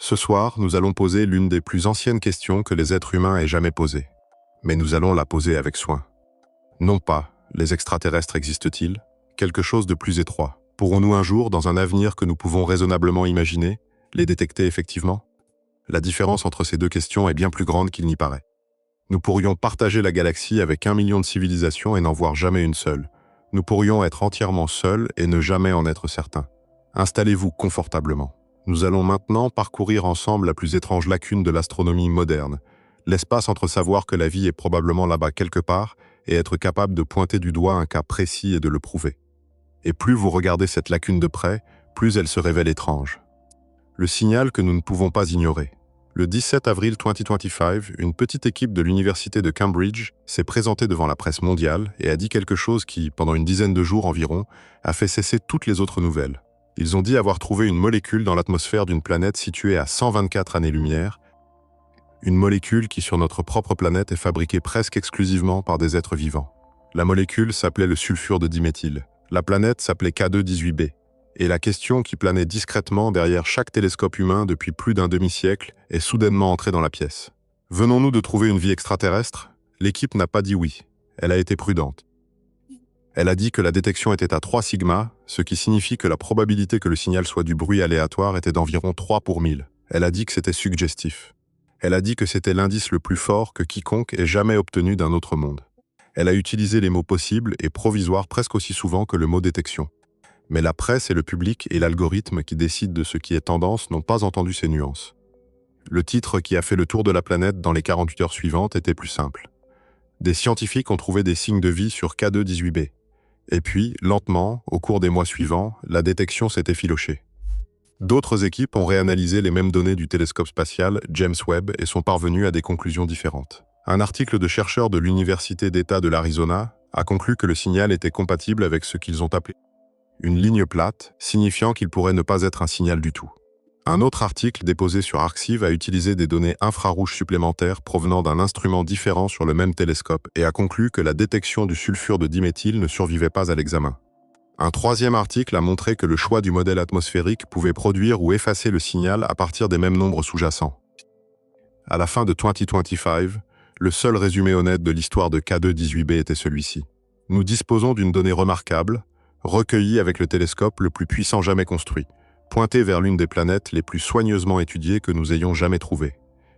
Ce soir, nous allons poser l'une des plus anciennes questions que les êtres humains aient jamais posées. Mais nous allons la poser avec soin. Non pas, les extraterrestres existent-ils? Quelque chose de plus étroit. Pourrons-nous un jour, dans un avenir que nous pouvons raisonnablement imaginer, les détecter effectivement? La différence entre ces deux questions est bien plus grande qu'il n'y paraît. Nous pourrions partager la galaxie avec 1 million de civilisations et n'en voir jamais une seule. Nous pourrions être entièrement seuls et ne jamais en être certains. Installez-vous confortablement. Nous allons maintenant parcourir ensemble la plus étrange lacune de l'astronomie moderne, l'espace entre savoir que la vie est probablement là-bas quelque part et être capable de pointer du doigt un cas précis et de le prouver. Et plus vous regardez cette lacune de près, plus elle se révèle étrange. Le signal que nous ne pouvons pas ignorer. Le 17 avril 2025, une petite équipe de l'université de Cambridge s'est présentée devant la presse mondiale et a dit quelque chose qui, pendant une dizaine de jours environ, a fait cesser toutes les autres nouvelles. Ils ont dit avoir trouvé une molécule dans l'atmosphère d'une planète située à 124 années-lumière, une molécule qui sur notre propre planète est fabriquée presque exclusivement par des êtres vivants. La molécule s'appelait le sulfure de diméthyle. La planète s'appelait K2-18b. Et la question qui planait discrètement derrière chaque télescope humain depuis plus d'un demi-siècle est soudainement entrée dans la pièce. Venons-nous de trouver une vie extraterrestre? L'équipe n'a pas dit oui. Elle a été prudente. Elle a dit que la détection était à 3 sigma, ce qui signifie que la probabilité que le signal soit du bruit aléatoire était d'environ 3 pour 1000. Elle a dit que c'était suggestif. Elle a dit que c'était l'indice le plus fort que quiconque ait jamais obtenu d'un autre monde. Elle a utilisé les mots possibles et provisoires presque aussi souvent que le mot détection. Mais la presse et le public et l'algorithme qui décident de ce qui est tendance n'ont pas entendu ces nuances. Le titre qui a fait le tour de la planète dans les 48 heures suivantes était plus simple. Des scientifiques ont trouvé des signes de vie sur K2-18b. Et puis, lentement, au cours des mois suivants, la détection s'est effilochée. D'autres équipes ont réanalysé les mêmes données du télescope spatial James Webb et sont parvenues à des conclusions différentes. Un article de chercheurs de l'Université d'État de l'Arizona a conclu que le signal était compatible avec ce qu'ils ont appelé une ligne plate, signifiant qu'il pourrait ne pas être un signal du tout. Un autre article déposé sur Arxiv a utilisé des données infrarouges supplémentaires provenant d'un instrument différent sur le même télescope et a conclu que la détection du sulfure de diméthyle ne survivait pas à l'examen. Un troisième article a montré que le choix du modèle atmosphérique pouvait produire ou effacer le signal à partir des mêmes nombres sous-jacents. À la fin de 2025, le seul résumé honnête de l'histoire de K2-18b était celui-ci. Nous disposons d'une donnée remarquable, recueillie avec le télescope le plus puissant jamais construit, pointé vers l'une des planètes les plus soigneusement étudiées que nous ayons jamais trouvées.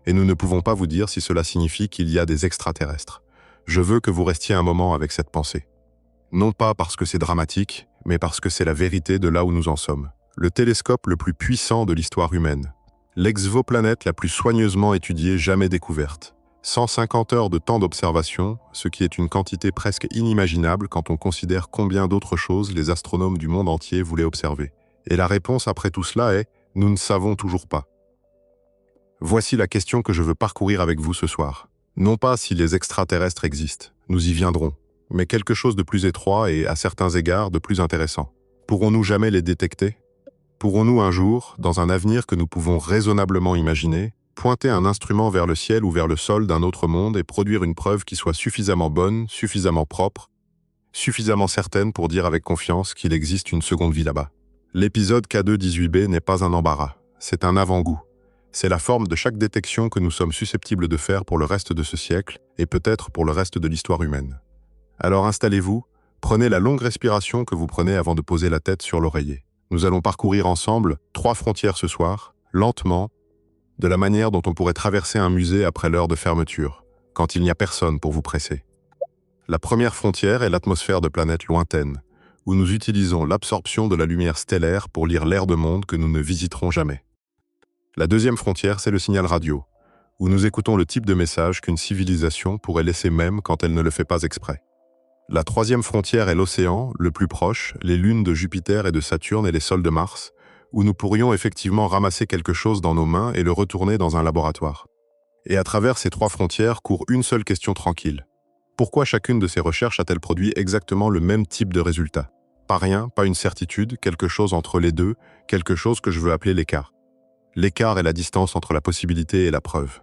Et nous ne pouvons pas vous dire si cela signifie qu'il y a des extraterrestres. Je veux que vous restiez un moment avec cette pensée. Non pas parce que c'est dramatique, mais parce que c'est la vérité de là où nous en sommes. Le télescope le plus puissant de l'histoire humaine. L'exoplanète la plus soigneusement étudiée jamais découverte. 150 heures de temps d'observation, ce qui est une quantité presque inimaginable quand on considère combien d'autres choses les astronomes du monde entier voulaient observer. Et la réponse après tout cela est « nous ne savons toujours pas ». Voici la question que je veux parcourir avec vous ce soir. Non pas si les extraterrestres existent, nous y viendrons, mais quelque chose de plus étroit et, à certains égards, de plus intéressant. Pourrons-nous jamais les détecter? Pourrons-nous un jour, dans un avenir que nous pouvons raisonnablement imaginer, pointer un instrument vers le ciel ou vers le sol d'un autre monde et produire une preuve qui soit suffisamment bonne, suffisamment propre, suffisamment certaine pour dire avec confiance qu'il existe une seconde vie là-bas? L'épisode K2-18b n'est pas un embarras, c'est un avant-goût. C'est la forme de chaque détection que nous sommes susceptibles de faire pour le reste de ce siècle et peut-être pour le reste de l'histoire humaine. Alors installez-vous, prenez la longue respiration que vous prenez avant de poser la tête sur l'oreiller. Nous allons parcourir ensemble 3 frontières ce soir, lentement, de la manière dont on pourrait traverser un musée après l'heure de fermeture, quand il n'y a personne pour vous presser. La première frontière est l'atmosphère de planètes lointaines, où nous utilisons l'absorption de la lumière stellaire pour lire l'air de monde que nous ne visiterons jamais. La deuxième frontière, c'est le signal radio, où nous écoutons le type de message qu'une civilisation pourrait laisser même quand elle ne le fait pas exprès. La troisième frontière est l'océan, le plus proche, les lunes de Jupiter et de Saturne et les sols de Mars, où nous pourrions effectivement ramasser quelque chose dans nos mains et le retourner dans un laboratoire. Et à travers ces 3 frontières court une seule question tranquille. Pourquoi chacune de ces recherches a-t-elle produit exactement le même type de résultat? Pas rien, pas une certitude, quelque chose entre les deux, quelque chose que je veux appeler l'écart. L'écart est la distance entre la possibilité et la preuve.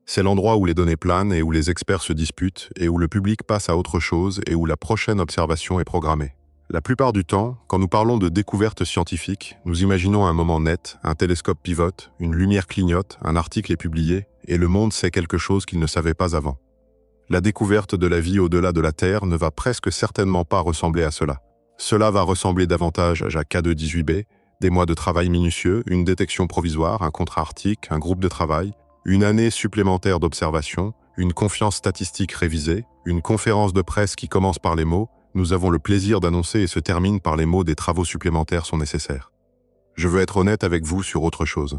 C'est l'endroit où les données planent et où les experts se disputent et où le public passe à autre chose et où la prochaine observation est programmée. La plupart du temps, quand nous parlons de découvertes scientifiques, nous imaginons un moment net, un télescope pivote, une lumière clignote, un article est publié, et le monde sait quelque chose qu'il ne savait pas avant. La découverte de la vie au-delà de la Terre ne va presque certainement pas ressembler à cela. Cela va ressembler davantage à K2-18b, des mois de travail minutieux, une détection provisoire, un contrat arctique, un groupe de travail, une année supplémentaire d'observation, une confiance statistique révisée, une conférence de presse qui commence par les mots « Nous avons le plaisir d'annoncer » et se termine par les mots « Des travaux supplémentaires sont nécessaires ». Je veux être honnête avec vous sur autre chose.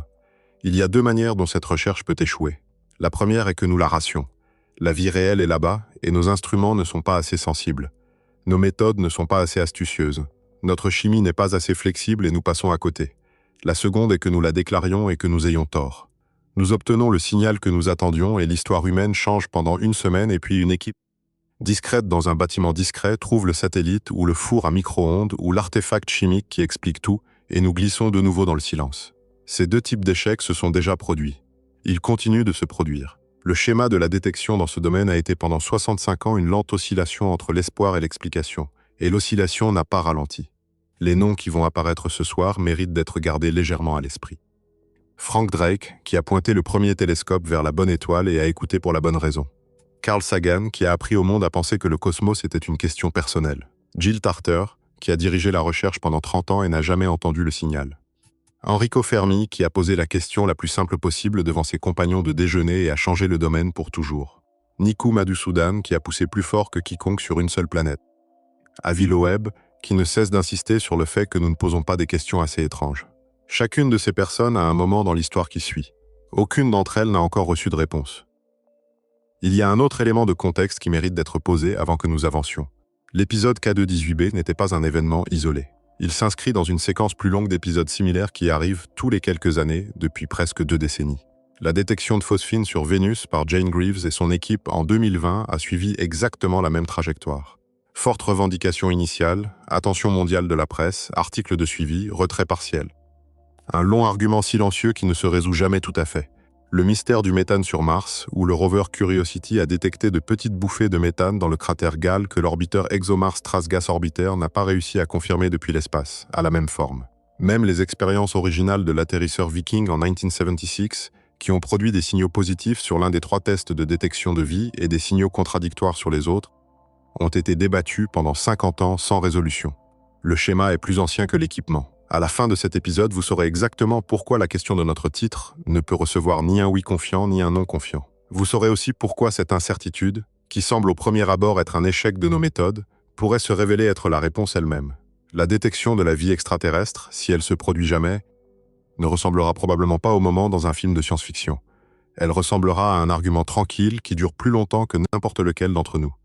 Il y a deux manières dont cette recherche peut échouer. La première est que nous la rations. La vie réelle est là-bas et nos instruments ne sont pas assez sensibles. Nos méthodes ne sont pas assez astucieuses. Notre chimie n'est pas assez flexible et nous passons à côté. La seconde est que nous la déclarions et que nous ayons tort. Nous obtenons le signal que nous attendions et l'histoire humaine change pendant une semaine et puis une équipe discrète dans un bâtiment discret trouve le satellite ou le four à micro-ondes ou l'artefact chimique qui explique tout et nous glissons de nouveau dans le silence. Ces deux types d'échecs se sont déjà produits. Ils continuent de se produire. Le schéma de la détection dans ce domaine a été pendant 65 ans une lente oscillation entre l'espoir et l'explication, et l'oscillation n'a pas ralenti. Les noms qui vont apparaître ce soir méritent d'être gardés légèrement à l'esprit. Frank Drake, qui a pointé le premier télescope vers la bonne étoile et a écouté pour la bonne raison. Carl Sagan, qui a appris au monde à penser que le cosmos était une question personnelle. Jill Tarter, qui a dirigé la recherche pendant 30 ans et n'a jamais entendu le signal. Enrico Fermi, qui a posé la question la plus simple possible devant ses compagnons de déjeuner et a changé le domaine pour toujours. Niku Madhusudan, qui a poussé plus fort que quiconque sur une seule planète. Avi Loeb, qui ne cesse d'insister sur le fait que nous ne posons pas des questions assez étranges. Chacune de ces personnes a un moment dans l'histoire qui suit. Aucune d'entre elles n'a encore reçu de réponse. Il y a un autre élément de contexte qui mérite d'être posé avant que nous avancions. L'épisode K2-18b n'était pas un événement isolé. Il s'inscrit dans une séquence plus longue d'épisodes similaires qui arrivent tous les quelques années depuis presque 2 décennies. La détection de phosphine sur Vénus par Jane Greaves et son équipe en 2020 a suivi exactement la même trajectoire. Forte revendication initiale, attention mondiale de la presse, article de suivi, retrait partiel. Un long argument silencieux qui ne se résout jamais tout à fait. Le mystère du méthane sur Mars, où le rover Curiosity a détecté de petites bouffées de méthane dans le cratère Gale que l'orbiteur ExoMars Trace-Gas Orbiter n'a pas réussi à confirmer depuis l'espace, à la même forme. Même les expériences originales de l'atterrisseur Viking en 1976, qui ont produit des signaux positifs sur l'un des 3 tests de détection de vie et des signaux contradictoires sur les autres, ont été débattues pendant 50 ans sans résolution. Le schéma est plus ancien que l'équipement. À la fin de cet épisode, vous saurez exactement pourquoi la question de notre titre ne peut recevoir ni un oui confiant ni un non confiant. Vous saurez aussi pourquoi cette incertitude, qui semble au premier abord être un échec de nos méthodes, pourrait se révéler être la réponse elle-même. La détection de la vie extraterrestre, si elle se produit jamais, ne ressemblera probablement pas au moment dans un film de science-fiction. Elle ressemblera à un argument tranquille qui dure plus longtemps que n'importe lequel d'entre nous.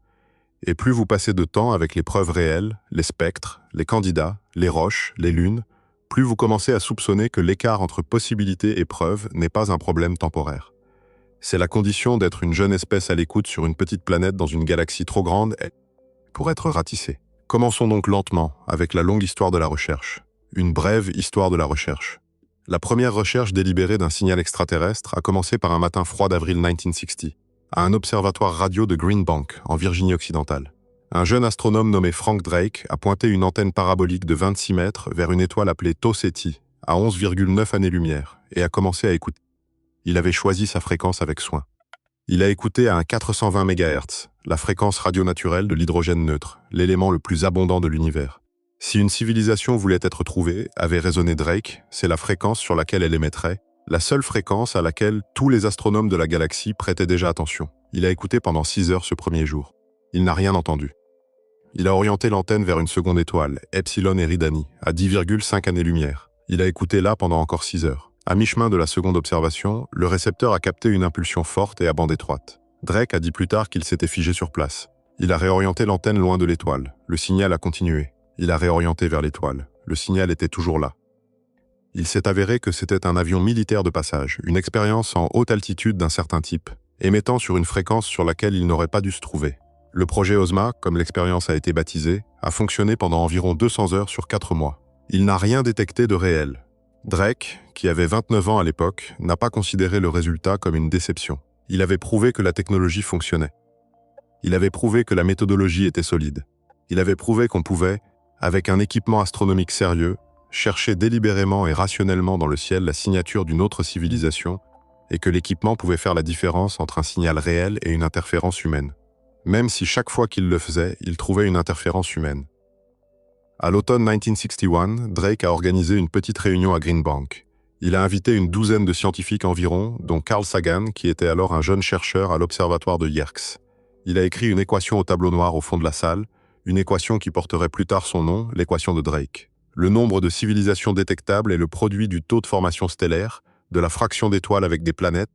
Et plus vous passez de temps avec les preuves réelles, les spectres, les candidats, les roches, les lunes, plus vous commencez à soupçonner que l'écart entre possibilité et preuve n'est pas un problème temporaire. C'est la condition d'être une jeune espèce à l'écoute sur une petite planète dans une galaxie trop grande pour être ratissée. Commençons donc lentement avec la longue histoire de la recherche. Une brève histoire de la recherche. La première recherche délibérée d'un signal extraterrestre a commencé par un matin froid d'avril 1960, à un observatoire radio de Green Bank, en Virginie occidentale. Un jeune astronome nommé Frank Drake a pointé une antenne parabolique de 26 mètres vers une étoile appelée Tau Ceti, à 11,9 années-lumière, et a commencé à écouter. Il avait choisi sa fréquence avec soin. Il a écouté à un 420 MHz, la fréquence radio naturelle de l'hydrogène neutre, l'élément le plus abondant de l'univers. Si une civilisation voulait être trouvée, avait raisonné Drake, c'est la fréquence sur laquelle elle émettrait, la seule fréquence à laquelle tous les astronomes de la galaxie prêtaient déjà attention. Il a écouté pendant 6 heures ce premier jour. Il n'a rien entendu. Il a orienté l'antenne vers une seconde étoile, Epsilon Eridani, à 10,5 années-lumière. Il a écouté là pendant encore 6 heures. À mi-chemin de la seconde observation, le récepteur a capté une impulsion forte et à bande étroite. Drake a dit plus tard qu'il s'était figé sur place. Il a réorienté l'antenne loin de l'étoile. Le signal a continué. Il a réorienté vers l'étoile. Le signal était toujours là. Il s'est avéré que c'était un avion militaire de passage, une expérience en haute altitude d'un certain type, émettant sur une fréquence sur laquelle il n'aurait pas dû se trouver. Le projet OSMA, comme l'expérience a été baptisée, a fonctionné pendant environ 200 heures sur 4 mois. Il n'a rien détecté de réel. Drake, qui avait 29 ans à l'époque, n'a pas considéré le résultat comme une déception. Il avait prouvé que la technologie fonctionnait. Il avait prouvé que la méthodologie était solide. Il avait prouvé qu'on pouvait, avec un équipement astronomique sérieux, cherchait délibérément et rationnellement dans le ciel la signature d'une autre civilisation, et que l'équipement pouvait faire la différence entre un signal réel et une interférence humaine. Même si chaque fois qu'il le faisait, il trouvait une interférence humaine. À l'automne 1961, Drake a organisé une petite réunion à Green Bank. Il a invité une douzaine de scientifiques environ, dont Carl Sagan, qui était alors un jeune chercheur à l'observatoire de Yerkes. Il a écrit une équation au tableau noir au fond de la salle, une équation qui porterait plus tard son nom, l'équation de Drake. Le nombre de civilisations détectables est le produit du taux de formation stellaire, de la fraction d'étoiles avec des planètes,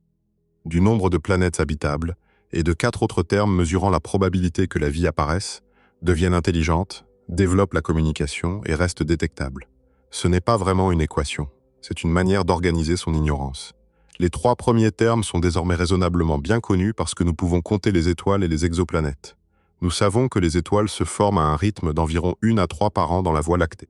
du nombre de planètes habitables, et de 4 autres termes mesurant la probabilité que la vie apparaisse, devienne intelligente, développe la communication et reste détectable. Ce n'est pas vraiment une équation, c'est une manière d'organiser son ignorance. Les 3 premiers termes sont désormais raisonnablement bien connus parce que nous pouvons compter les étoiles et les exoplanètes. Nous savons que les étoiles se forment à un rythme d'environ 1 à 3 par an dans la Voie lactée.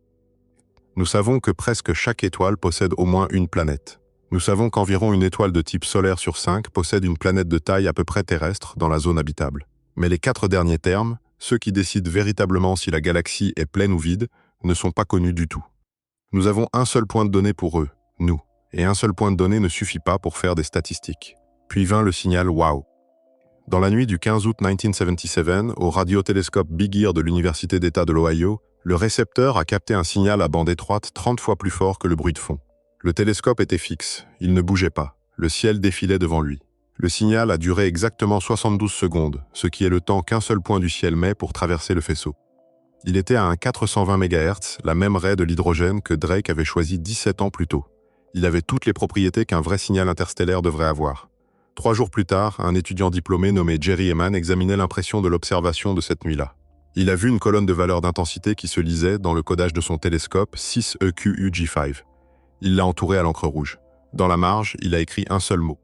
Nous savons que presque chaque étoile possède au moins une planète. Nous savons qu'environ une étoile de type solaire sur 5 possède une planète de taille à peu près terrestre dans la zone habitable. Mais les 4 derniers termes, ceux qui décident véritablement si la galaxie est pleine ou vide, ne sont pas connus du tout. Nous avons un seul point de données pour eux, nous, et un seul point de données ne suffit pas pour faire des statistiques. Puis vint le signal « Wow ». Dans la nuit du 15 août 1977, au radiotélescope Big Ear de l'Université d'État de l'Ohio, le récepteur a capté un signal à bande étroite 30 fois plus fort que le bruit de fond. Le télescope était fixe, il ne bougeait pas, le ciel défilait devant lui. Le signal a duré exactement 72 secondes, ce qui est le temps qu'un seul point du ciel met pour traverser le faisceau. Il était à un 420 MHz, la même raie de l'hydrogène que Drake avait choisi 17 ans plus tôt. Il avait toutes les propriétés qu'un vrai signal interstellaire devrait avoir. 3 jours plus tard, un étudiant diplômé nommé Jerry Eman examinait l'impression de l'observation de cette nuit-là. Il a vu une colonne de valeurs d'intensité qui se lisait dans le codage de son télescope 6EQUG5. Il l'a entouré à l'encre rouge. Dans la marge, il a écrit un seul mot.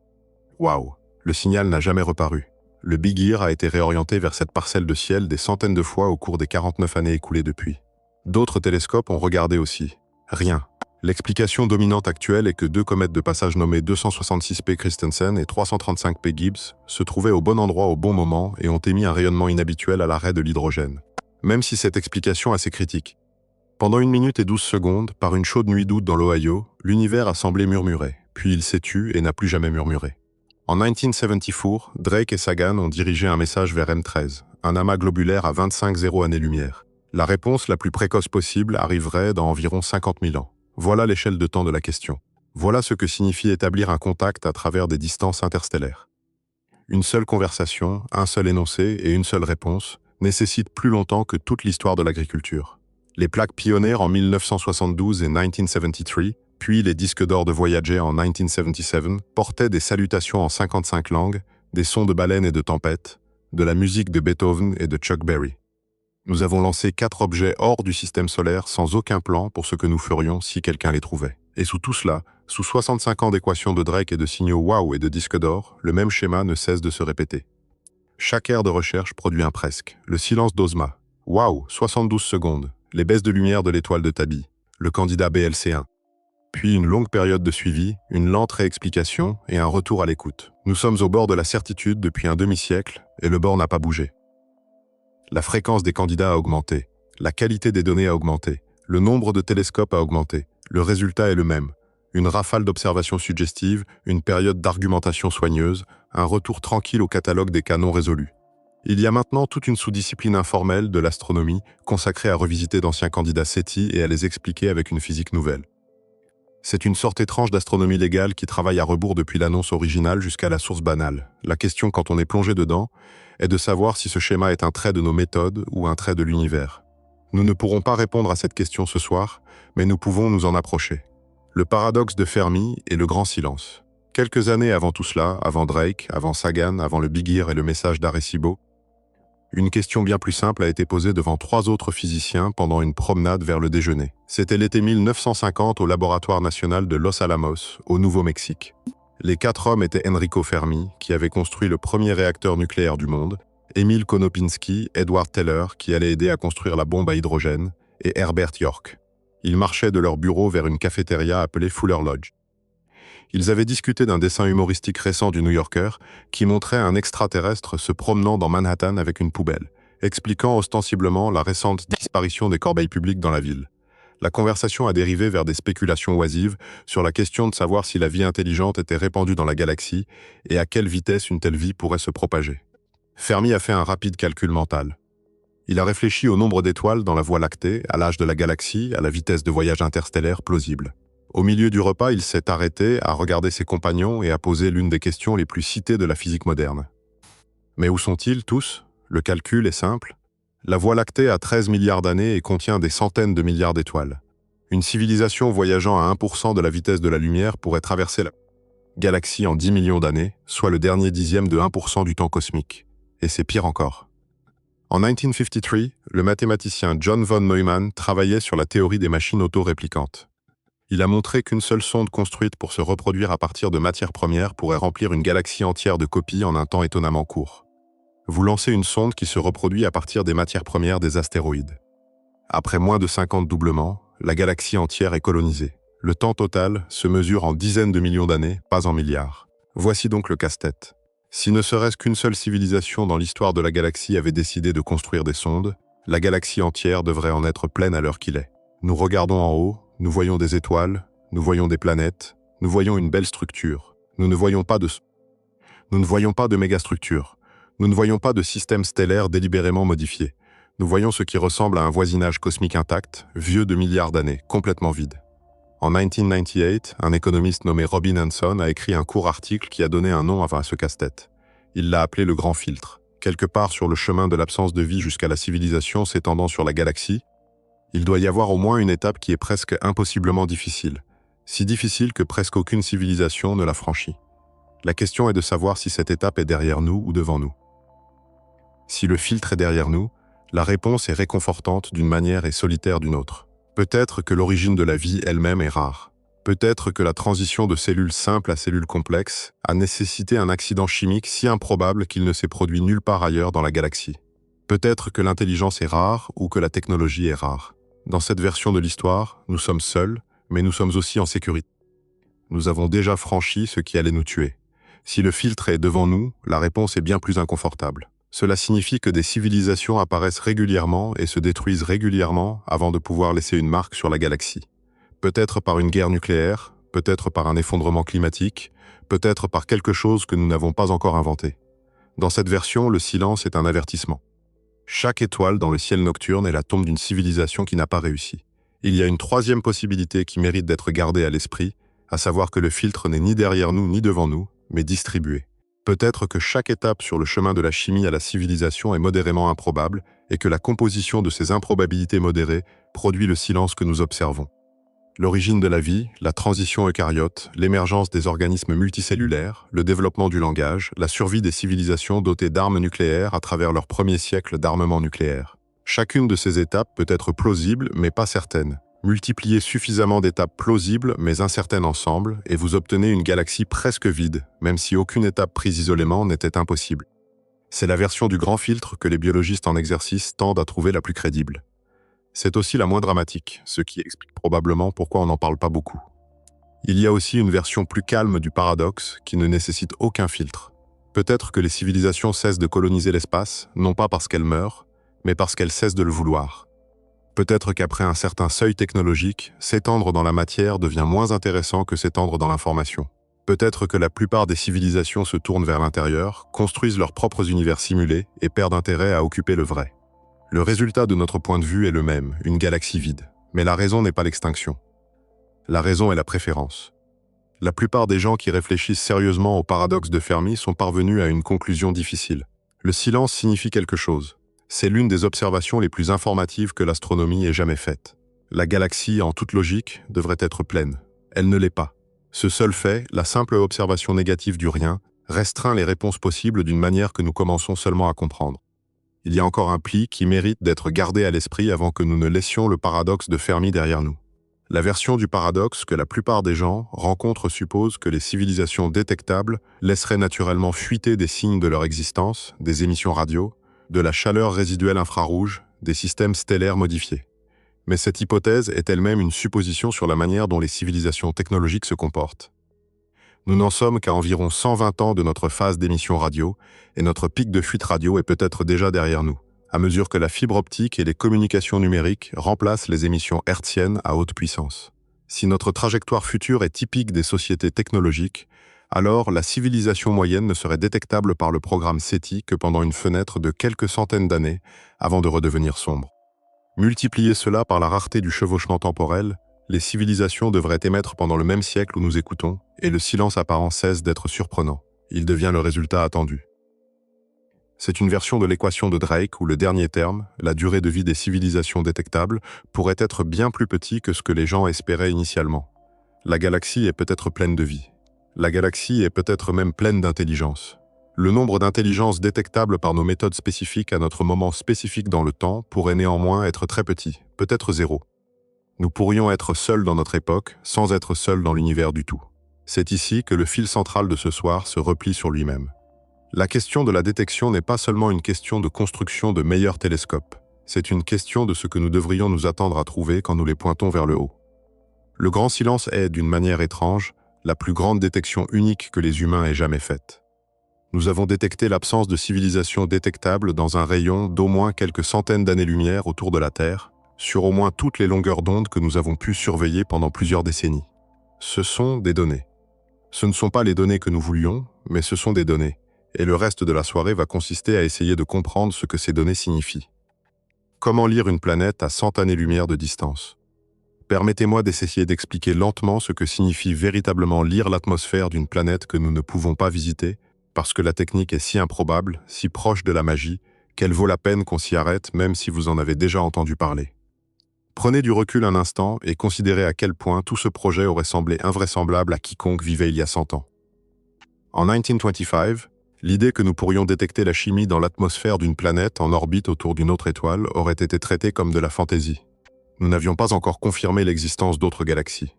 Waouh! Le signal n'a jamais reparu. Le Big Ear a été réorienté vers cette parcelle de ciel des centaines de fois au cours des 49 années écoulées depuis. D'autres télescopes ont regardé aussi. Rien. L'explication dominante actuelle est que 2 comètes de passage nommées 266P Christensen et 335P Gibbs se trouvaient au bon endroit au bon moment et ont émis un rayonnement inhabituel à l'arrêt de l'hydrogène. Même si cette explication est assez critique. Pendant 1 minute et 12 secondes, par une chaude nuit d'août dans l'Ohio, l'univers a semblé murmurer, puis il s'est tu et n'a plus jamais murmuré. En 1974, Drake et Sagan ont dirigé un message vers M13, un amas globulaire à 25,0 années-lumière. La réponse la plus précoce possible arriverait dans environ 50 000 ans. Voilà l'échelle de temps de la question. Voilà ce que signifie établir un contact à travers des distances interstellaires. Une seule conversation, un seul énoncé et une seule réponse nécessitent plus longtemps que toute l'histoire de l'agriculture. Les plaques Pioneer en 1972 et 1973, puis les disques d'or de Voyager en 1977, portaient des salutations en 55 langues, des sons de baleines et de tempêtes, de la musique de Beethoven et de Chuck Berry. Nous avons lancé 4 objets hors du système solaire sans aucun plan pour ce que nous ferions si quelqu'un les trouvait. Et sous tout cela, sous 65 ans d'équations de Drake et de signaux wow et de disques d'or, le même schéma ne cesse de se répéter. Chaque aire de recherche produit un presque. Le silence d'Ozma. Wow, 72 secondes. Les baisses de lumière de l'étoile de Tabi. Le candidat BLC1. Puis une longue période de suivi, une lente réexplication et un retour à l'écoute. Nous sommes au bord de la certitude depuis un demi-siècle et le bord n'a pas bougé. La fréquence des candidats a augmenté, la qualité des données a augmenté, le nombre de télescopes a augmenté. Le résultat est le même. Une rafale d'observations suggestives, une période d'argumentation soigneuse, un retour tranquille au catalogue des canons résolus. Il y a maintenant toute une sous-discipline informelle de l'astronomie consacrée à revisiter d'anciens candidats SETI et à les expliquer avec une physique nouvelle. C'est une sorte étrange d'astronomie légale qui travaille à rebours depuis l'annonce originale jusqu'à la source banale. La question, quand on est plongé dedans, est de savoir si ce schéma est un trait de nos méthodes ou un trait de l'univers. Nous ne pourrons pas répondre à cette question ce soir, mais nous pouvons nous en approcher. Le paradoxe de Fermi et le grand silence. Quelques années avant tout cela, avant Drake, avant Sagan, avant le Big Ear et le message d'Arecibo, une question bien plus simple a été posée devant 3 autres physiciens pendant une promenade vers le déjeuner. C'était l'été 1950 au Laboratoire national de Los Alamos, au Nouveau-Mexique. Les 4 hommes étaient Enrico Fermi, qui avait construit le premier réacteur nucléaire du monde, Emil Konopinski, Edward Teller, qui allait aider à construire la bombe à hydrogène, et Herbert York. Ils marchaient de leur bureau vers une cafétéria appelée Fuller Lodge. Ils avaient discuté d'un dessin humoristique récent du New Yorker qui montrait un extraterrestre se promenant dans Manhattan avec une poubelle. expliquant ostensiblement la récente disparition des corbeilles publiques dans la ville. La conversation a dérivé vers des spéculations oisives sur la question de savoir si la vie intelligente était répandue dans la galaxie et à quelle vitesse une telle vie pourrait se propager. Fermi a fait un rapide calcul mental. Il a réfléchi au nombre d'étoiles dans la Voie lactée, à l'âge de la galaxie, à la vitesse de voyage interstellaire plausible. Au milieu du repas, il s'est arrêté à regarder ses compagnons et à poser l'une des questions les plus citées de la physique moderne. Mais où sont-ils tous? Le calcul est simple. La Voie lactée a 13 milliards d'années et contient des centaines de milliards d'étoiles. Une civilisation voyageant à 1% de la vitesse de la lumière pourrait traverser la galaxie en 10 millions d'années, soit le dernier dixième de 1% du temps cosmique. Et c'est pire encore. En 1953, le mathématicien John von Neumann travaillait sur la théorie des machines auto-réplicantes. Il a montré qu'une seule sonde construite pour se reproduire à partir de matières premières pourrait remplir une galaxie entière de copies en un temps étonnamment court. Vous lancez une sonde qui se reproduit à partir des matières premières des astéroïdes. Après moins de 50 doublements, la galaxie entière est colonisée. Le temps total se mesure en dizaines de millions d'années, pas en milliards. Voici donc le casse-tête. Si ne serait-ce qu'une seule civilisation dans l'histoire de la galaxie avait décidé de construire des sondes, la galaxie entière devrait en être pleine à l'heure qu'il est. Nous regardons en haut, nous voyons des étoiles, nous voyons des planètes, nous voyons une belle structure. Nous ne voyons pas de mégastructure. Nous ne voyons pas de système stellaire délibérément modifié. Nous voyons ce qui ressemble à un voisinage cosmique intact, vieux de milliards d'années, complètement vide. En 1998, un économiste nommé Robin Hanson a écrit un court article qui a donné un nom à ce casse-tête. Il l'a appelé le Grand Filtre. Quelque part sur le chemin de l'absence de vie jusqu'à la civilisation s'étendant sur la galaxie, il doit y avoir au moins une étape qui est presque impossiblement difficile. Si difficile que presque aucune civilisation ne l'a franchie. La question est de savoir si cette étape est derrière nous ou devant nous. Si le filtre est derrière nous, la réponse est réconfortante d'une manière et solitaire d'une autre. Peut-être que l'origine de la vie elle-même est rare. Peut-être que la transition de cellules simples à cellules complexes a nécessité un accident chimique si improbable qu'il ne s'est produit nulle part ailleurs dans la galaxie. Peut-être que l'intelligence est rare ou que la technologie est rare. Dans cette version de l'histoire, nous sommes seuls, mais nous sommes aussi en sécurité. Nous avons déjà franchi ce qui allait nous tuer. Si le filtre est devant nous, la réponse est bien plus inconfortable. Cela signifie que des civilisations apparaissent régulièrement et se détruisent régulièrement avant de pouvoir laisser une marque sur la galaxie. Peut-être par une guerre nucléaire, peut-être par un effondrement climatique, peut-être par quelque chose que nous n'avons pas encore inventé. Dans cette version, le silence est un avertissement. Chaque étoile dans le ciel nocturne est la tombe d'une civilisation qui n'a pas réussi. Il y a une troisième possibilité qui mérite d'être gardée à l'esprit, à savoir que le filtre n'est ni derrière nous ni devant nous, mais distribué. Peut-être que chaque étape sur le chemin de la chimie à la civilisation est modérément improbable et que la composition de ces improbabilités modérées produit le silence que nous observons. L'origine de la vie, la transition eucaryote, l'émergence des organismes multicellulaires, le développement du langage, la survie des civilisations dotées d'armes nucléaires à travers leur premier siècle d'armement nucléaire. Chacune de ces étapes peut être plausible mais pas certaine. Multipliez suffisamment d'étapes plausibles mais incertaines ensemble et vous obtenez une galaxie presque vide, même si aucune étape prise isolément n'était impossible. C'est la version du grand filtre que les biologistes en exercice tendent à trouver la plus crédible. C'est aussi la moins dramatique, ce qui explique probablement pourquoi on n'en parle pas beaucoup. Il y a aussi une version plus calme du paradoxe qui ne nécessite aucun filtre. Peut-être que les civilisations cessent de coloniser l'espace, non pas parce qu'elles meurent, mais parce qu'elles cessent de le vouloir. Peut-être qu'après un certain seuil technologique, s'étendre dans la matière devient moins intéressant que s'étendre dans l'information. Peut-être que la plupart des civilisations se tournent vers l'intérieur, construisent leurs propres univers simulés et perdent intérêt à occuper le vrai. Le résultat de notre point de vue est le même, une galaxie vide. Mais la raison n'est pas l'extinction. La raison est la préférence. La plupart des gens qui réfléchissent sérieusement au paradoxe de Fermi sont parvenus à une conclusion difficile. Le silence signifie quelque chose. C'est l'une des observations les plus informatives que l'astronomie ait jamais faites. La galaxie, en toute logique, devrait être pleine. Elle ne l'est pas. Ce seul fait, la simple observation négative du rien, restreint les réponses possibles d'une manière que nous commençons seulement à comprendre. Il y a encore un pli qui mérite d'être gardé à l'esprit avant que nous ne laissions le paradoxe de Fermi derrière nous. La version du paradoxe que la plupart des gens rencontrent suppose que les civilisations détectables laisseraient naturellement fuiter des signes de leur existence, des émissions radio, de la chaleur résiduelle infrarouge, des systèmes stellaires modifiés. Mais cette hypothèse est elle-même une supposition sur la manière dont les civilisations technologiques se comportent. Nous n'en sommes qu'à environ 120 ans de notre phase d'émission radio, et notre pic de fuite radio est peut-être déjà derrière nous. à mesure que la fibre optique et les communications numériques remplacent les émissions hertziennes à haute puissance. Si notre trajectoire future est typique des sociétés technologiques, alors la civilisation moyenne ne serait détectable par le programme SETI que pendant une fenêtre de quelques centaines d'années avant de redevenir sombre. Multipliez cela par la rareté du chevauchement temporel, les civilisations devraient émettre pendant le même siècle où nous écoutons, et le silence apparent cesse d'être surprenant. Il devient le résultat attendu. C'est une version de l'équation de Drake où le dernier terme, la durée de vie des civilisations détectables, pourrait être bien plus petit que ce que les gens espéraient initialement. La galaxie est peut-être pleine de vie. La galaxie est peut-être même pleine d'intelligence. Le nombre d'intelligences détectables par nos méthodes spécifiques à notre moment spécifique dans le temps pourrait néanmoins être très petit, peut-être 0. Nous pourrions être seuls dans notre époque, sans être seuls dans l'univers du tout. C'est ici que le fil central de ce soir se replie sur lui-même. La question de la détection n'est pas seulement une question de construction de meilleurs télescopes, c'est une question de ce que nous devrions nous attendre à trouver quand nous les pointons vers le haut. Le grand silence est, d'une manière étrange, la plus grande détection unique que les humains aient jamais faite. Nous avons détecté l'absence de civilisation détectable dans un rayon d'au moins quelques centaines d'années-lumière autour de la Terre, sur au moins toutes les longueurs d'onde que nous avons pu surveiller pendant plusieurs décennies. Ce sont des données. Ce ne sont pas les données que nous voulions, mais ce sont des données. Et le reste de la soirée va consister à essayer de comprendre ce que ces données signifient. Comment lire une planète à 100 années-lumière de distance? Permettez-moi d'essayer d'expliquer lentement ce que signifie véritablement lire l'atmosphère d'une planète que nous ne pouvons pas visiter, parce que la technique est si improbable, si proche de la magie, qu'elle vaut la peine qu'on s'y arrête même si vous en avez déjà entendu parler. Prenez du recul un instant et considérez à quel point tout ce projet aurait semblé invraisemblable à quiconque vivait il y a 100 ans. En 1925, l'idée que nous pourrions détecter la chimie dans l'atmosphère d'une planète en orbite autour d'une autre étoile aurait été traitée comme de la fantaisie. Nous n'avions pas encore confirmé l'existence d'autres galaxies.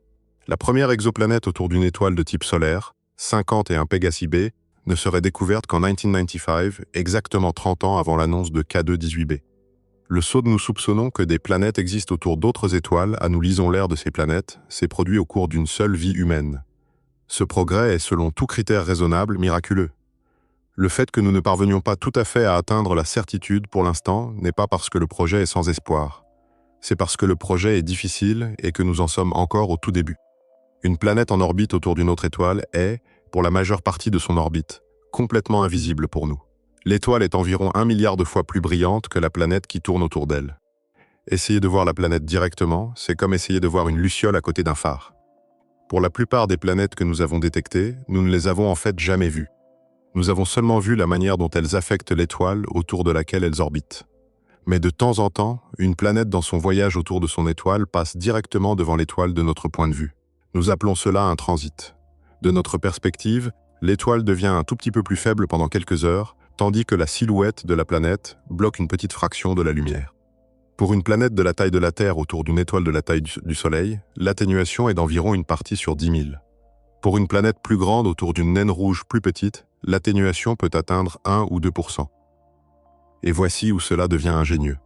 La première exoplanète autour d'une étoile de type solaire, 51 Pégasi b, ne serait découverte qu'en 1995, exactement 30 ans avant l'annonce de K2-18b. Le saut de nous soupçonnons que des planètes existent autour d'autres étoiles, à nous lisons l'air de ces planètes, s'est produit au cours d'une seule vie humaine. Ce progrès est, selon tout critère raisonnable, miraculeux. Le fait que nous ne parvenions pas tout à fait à atteindre la certitude pour l'instant n'est pas parce que le projet est sans espoir. C'est parce que le projet est difficile et que nous en sommes encore au tout début. Une planète en orbite autour d'une autre étoile est, pour la majeure partie de son orbite, complètement invisible pour nous. L'étoile est environ 1 milliard de fois plus brillante que la planète qui tourne autour d'elle. Essayer de voir la planète directement, c'est comme essayer de voir une luciole à côté d'un phare. Pour la plupart des planètes que nous avons détectées, nous ne les avons en fait jamais vues. Nous avons seulement vu la manière dont elles affectent l'étoile autour de laquelle elles orbitent. Mais de temps en temps, une planète dans son voyage autour de son étoile passe directement devant l'étoile de notre point de vue. Nous appelons cela un transit. De notre perspective, l'étoile devient un tout petit peu plus faible pendant quelques heures, tandis que la silhouette de la planète bloque une petite fraction de la lumière. Pour une planète de la taille de la Terre autour d'une étoile de la taille du Soleil, l'atténuation est d'environ une partie sur 10 000. Pour une planète plus grande autour d'une naine rouge plus petite, l'atténuation peut atteindre 1 ou 2%. Et voici où cela devient ingénieux.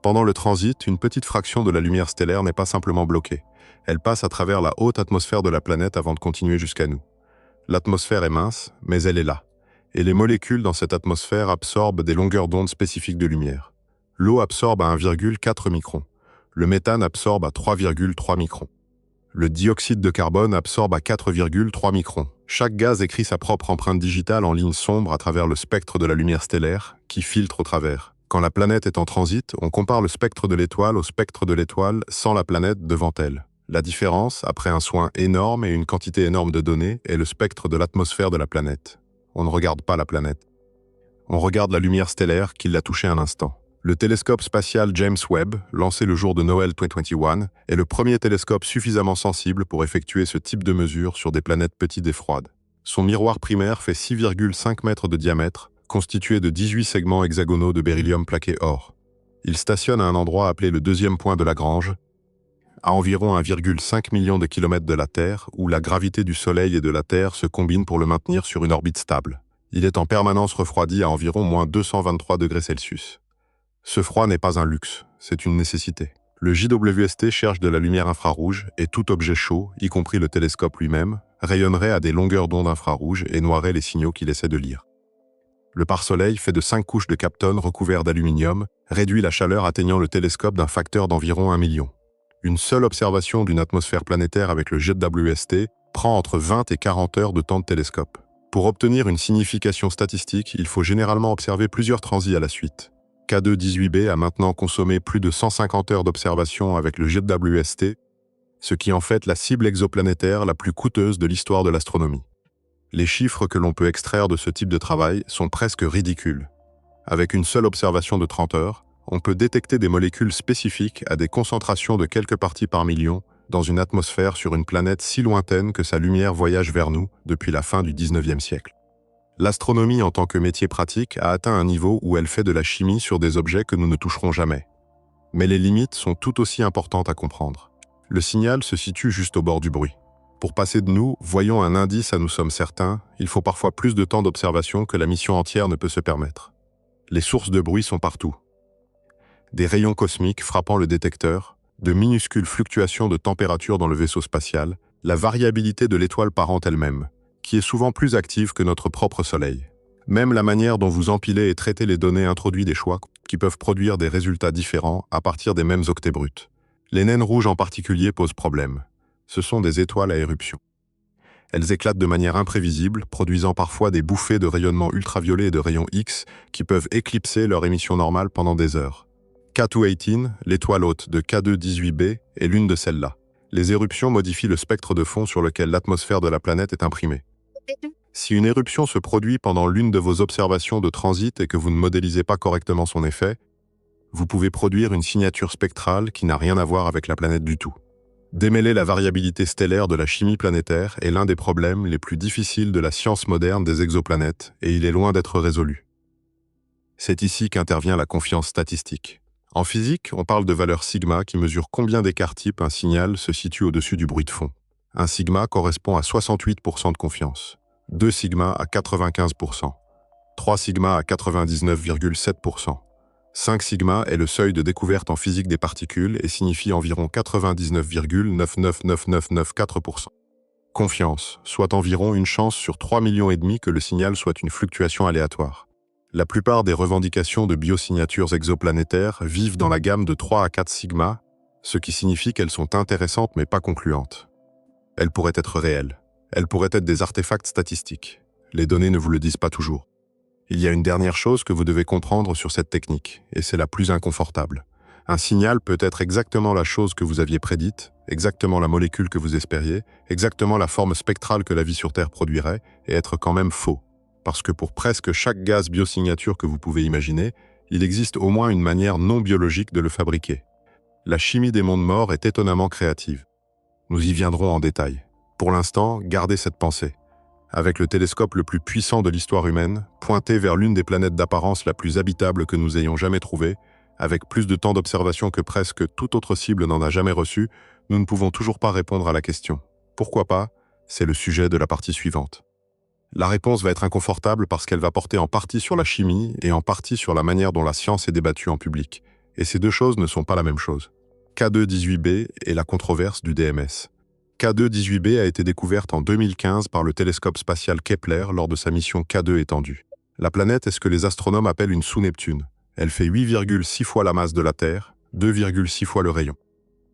Pendant le transit, une petite fraction de la lumière stellaire n'est pas simplement bloquée. Elle passe à travers la haute atmosphère de la planète avant de continuer jusqu'à nous. L'atmosphère est mince, mais elle est là. Et les molécules dans cette atmosphère absorbent des longueurs d'onde spécifiques de lumière. L'eau absorbe à 1,4 micron. Le méthane absorbe à 3,3 microns. Le dioxyde de carbone absorbe à 4,3 microns. Chaque gaz écrit sa propre empreinte digitale en ligne sombre à travers le spectre de la lumière stellaire, qui filtre au travers. Quand la planète est en transit, on compare le spectre de l'étoile au spectre de l'étoile sans la planète devant elle. La différence, après un soin énorme et une quantité énorme de données, est le spectre de l'atmosphère de la planète. On ne regarde pas la planète. On regarde la lumière stellaire qui l'a touchée un instant. Le télescope spatial James Webb, lancé le jour de Noël 2021, est le premier télescope suffisamment sensible pour effectuer ce type de mesures sur des planètes petites et froides. Son miroir primaire fait 6,5 mètres de diamètre, constitué de 18 segments hexagonaux de beryllium plaqué or. Il stationne à un endroit appelé le deuxième point de Lagrange, à environ 1,5 million de kilomètres de la Terre, où la gravité du Soleil et de la Terre se combinent pour le maintenir sur une orbite stable. Il est en permanence refroidi à environ moins 223 degrés Celsius. Ce froid n'est pas un luxe, c'est une nécessité. Le JWST cherche de la lumière infrarouge et tout objet chaud, y compris le télescope lui-même, rayonnerait à des longueurs d'onde infrarouges et noierait les signaux qu'il essaie de lire. Le pare-soleil, fait de 5 couches de Kapton recouverts d'aluminium, réduit la chaleur atteignant le télescope d'un facteur d'environ 1 million. Une seule observation d'une atmosphère planétaire avec le JWST prend entre 20 et 40 heures de temps de télescope. Pour obtenir une signification statistique, il faut généralement observer plusieurs transits à la suite. K2-18b a maintenant consommé plus de 150 heures d'observation avec le JWST, ce qui en fait la cible exoplanétaire la plus coûteuse de l'histoire de l'astronomie. Les chiffres que l'on peut extraire de ce type de travail sont presque ridicules. Avec une seule observation de 30 heures, on peut détecter des molécules spécifiques à des concentrations de quelques parties par million dans une atmosphère sur une planète si lointaine que sa lumière voyage vers nous depuis la fin du 19e siècle. L'astronomie en tant que métier pratique a atteint un niveau où elle fait de la chimie sur des objets que nous ne toucherons jamais. Mais les limites sont tout aussi importantes à comprendre. Le signal se situe juste au bord du bruit. Pour passer de nous, voyons un indice à nous sommes certains, il faut parfois plus de temps d'observation que la mission entière ne peut se permettre. Les sources de bruit sont partout. Des rayons cosmiques frappant le détecteur, de minuscules fluctuations de température dans le vaisseau spatial, la variabilité de l'étoile parente elle-même, qui est souvent plus active que notre propre Soleil. Même la manière dont vous empilez et traitez les données introduit des choix qui peuvent produire des résultats différents à partir des mêmes octets bruts. Les naines rouges en particulier posent problème. Ce sont des étoiles à éruption. Elles éclatent de manière imprévisible, produisant parfois des bouffées de rayonnement ultraviolet et de rayons X qui peuvent éclipser leur émission normale pendant des heures. K2-18, l'étoile hôte de K2-18b, est l'une de celles-là. Les éruptions modifient le spectre de fond sur lequel l'atmosphère de la planète est imprimée. Si une éruption se produit pendant l'une de vos observations de transit et que vous ne modélisez pas correctement son effet, vous pouvez produire une signature spectrale qui n'a rien à voir avec la planète du tout. Démêler la variabilité stellaire de la chimie planétaire est l'un des problèmes les plus difficiles de la science moderne des exoplanètes et il est loin d'être résolu. C'est ici qu'intervient la confiance statistique. En physique, on parle de valeur sigma qui mesure combien d'écart type un signal se situe au-dessus du bruit de fond. Un sigma correspond à 68% de confiance, 2 sigma à 95%, 3 sigma à 99,7%. 5 sigma est le seuil de découverte en physique des particules et signifie environ 99,999994%. Confiance, soit environ une chance sur 3,5 millions que le signal soit une fluctuation aléatoire. La plupart des revendications de biosignatures exoplanétaires vivent dans la gamme de 3 à 4 sigma, ce qui signifie qu'elles sont intéressantes mais pas concluantes. Elles pourraient être réelles. Elles pourraient être des artefacts statistiques. Les données ne vous le disent pas toujours. Il y a une dernière chose que vous devez comprendre sur cette technique, et c'est la plus inconfortable. Un signal peut être exactement la chose que vous aviez prédite, exactement la molécule que vous espériez, exactement la forme spectrale que la vie sur Terre produirait, et être quand même faux. Parce que pour presque chaque gaz biosignature que vous pouvez imaginer, il existe au moins une manière non biologique de le fabriquer. La chimie des mondes morts est étonnamment créative. Nous y viendrons en détail. Pour l'instant, gardez cette pensée. Avec le télescope le plus puissant de l'histoire humaine, pointé vers l'une des planètes d'apparence la plus habitable que nous ayons jamais trouvée, avec plus de temps d'observation que presque toute autre cible n'en a jamais reçu, nous ne pouvons toujours pas répondre à la question. Pourquoi pas? C'est le sujet de la partie suivante. La réponse va être inconfortable parce qu'elle va porter en partie sur la chimie et en partie sur la manière dont la science est débattue en public. Et ces deux choses ne sont pas la même chose. K2-18b et la controverse du DMS. K2-18b a été découverte en 2015 par le télescope spatial Kepler lors de sa mission K2 étendue. La planète est ce que les astronomes appellent une sous-Neptune. Elle fait 8,6 fois la masse de la Terre, 2,6 fois le rayon.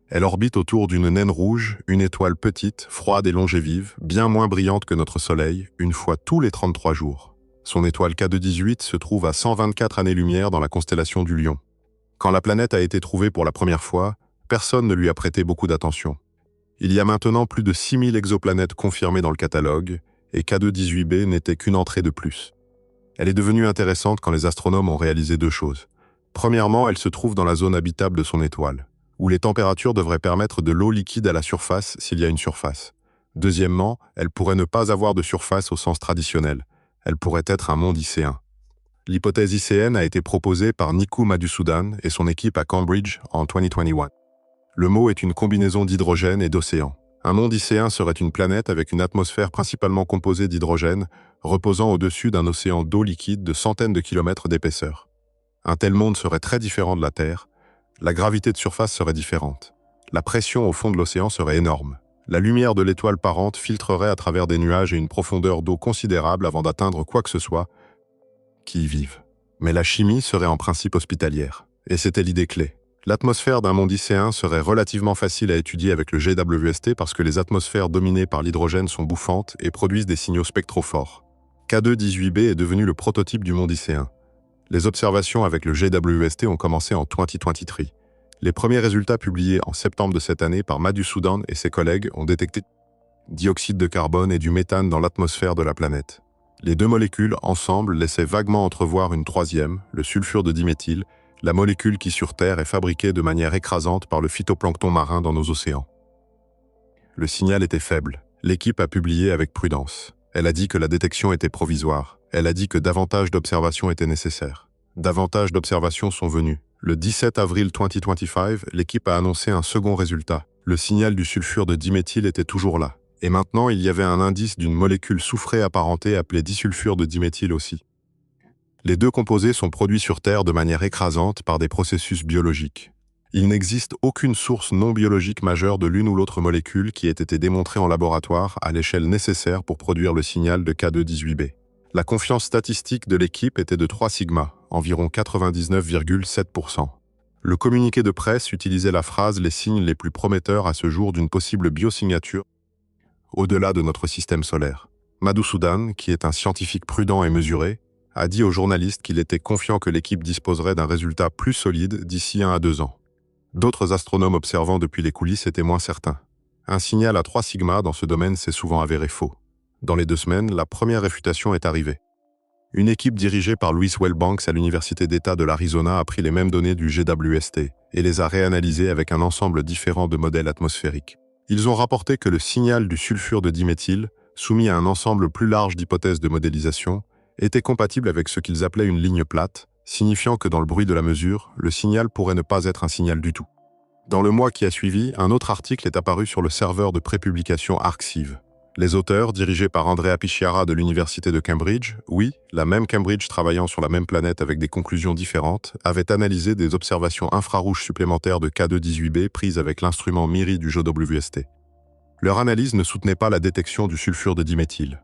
Elle orbite autour d'une naine rouge, une étoile petite, froide et longévive, bien moins brillante que notre Soleil, une fois tous les 33 jours. Son étoile K2-18 se trouve à 124 années-lumière dans la constellation du Lion. Quand la planète a été trouvée pour la première fois, personne ne lui a prêté beaucoup d'attention. Il y a maintenant plus de 6000 exoplanètes confirmées dans le catalogue, et K2-18b n'était qu'une entrée de plus. Elle est devenue intéressante quand les astronomes ont réalisé deux choses. Premièrement, elle se trouve dans la zone habitable de son étoile, où les températures devraient permettre de l'eau liquide à la surface s'il y a une surface. Deuxièmement, elle pourrait ne pas avoir de surface au sens traditionnel. Elle pourrait être un monde icéen. L'hypothèse icéenne a été proposée par Niku Madhusudan et son équipe à Cambridge en 2021. Le mot est une combinaison d'hydrogène et d'océan. Un monde icéen serait une planète avec une atmosphère principalement composée d'hydrogène, reposant au-dessus d'un océan d'eau liquide de centaines de kilomètres d'épaisseur. Un tel monde serait très différent de la Terre. La gravité de surface serait différente. La pression au fond de l'océan serait énorme. La lumière de l'étoile parente filtrerait à travers des nuages et une profondeur d'eau considérable avant d'atteindre quoi que ce soit. qui y vivent. Mais la chimie serait en principe hospitalière. Et c'était l'idée clé. L'atmosphère d'un monde icéen serait relativement facile à étudier avec le GWST parce que les atmosphères dominées par l'hydrogène sont bouffantes et produisent des signaux spectraux forts. K2-18b est devenu le prototype du monde icéen. Les observations avec le GWST ont commencé en 2023. Les premiers résultats publiés en septembre de cette année par Madhusudan et ses collègues ont détecté dioxyde de carbone et du méthane dans l'atmosphère de la planète. Les deux molécules, ensemble, laissaient vaguement entrevoir une troisième, le sulfure de diméthyle, la molécule qui sur Terre est fabriquée de manière écrasante par le phytoplancton marin dans nos océans. Le signal était faible. L'équipe a publié avec prudence. Elle a dit que la détection était provisoire. Elle a dit que davantage d'observations étaient nécessaires. Davantage d'observations sont venues. Le 17 avril 2025, l'équipe a annoncé un second résultat. Le signal du sulfure de diméthyle était toujours là. Et maintenant, il y avait un indice d'une molécule soufrée apparentée appelée disulfure de diméthyle aussi. Les deux composés sont produits sur Terre de manière écrasante par des processus biologiques. Il n'existe aucune source non biologique majeure de l'une ou l'autre molécule qui ait été démontrée en laboratoire à l'échelle nécessaire pour produire le signal de K2-18b. La confiance statistique de l'équipe était de 3 sigma, environ 99,7%. Le communiqué de presse utilisait la phrase « les signes les plus prometteurs à ce jour d'une possible biosignature au-delà de notre système solaire ». Madhusudan, qui est un scientifique prudent et mesuré, a dit aux journalistes qu'il était confiant que l'équipe disposerait d'un résultat plus solide d'ici 1 à 2 ans. D'autres astronomes observant depuis les coulisses étaient moins certains. Un signal à 3 sigma dans ce domaine s'est souvent avéré faux. Dans les 2 semaines, la première réfutation est arrivée. Une équipe dirigée par Louis Wellbanks à l'Université d'État de l'Arizona a pris les mêmes données du GWST et les a réanalysées avec un ensemble différent de modèles atmosphériques. Ils ont rapporté que le signal du sulfure de diméthyle, soumis à un ensemble plus large d'hypothèses de modélisation, était compatible avec ce qu'ils appelaient une ligne plate, signifiant que dans le bruit de la mesure, le signal pourrait ne pas être un signal du tout. Dans le mois qui a suivi, un autre article est apparu sur le serveur de prépublication Arxiv. Les auteurs, dirigés par Andrea Picciara de l'Université de Cambridge, oui, la même Cambridge travaillant sur la même planète avec des conclusions différentes, avaient analysé des observations infrarouges supplémentaires de K2-18b prises avec l'instrument MIRI du GWST. Leur analyse ne soutenait pas la détection du sulfure de diméthyle.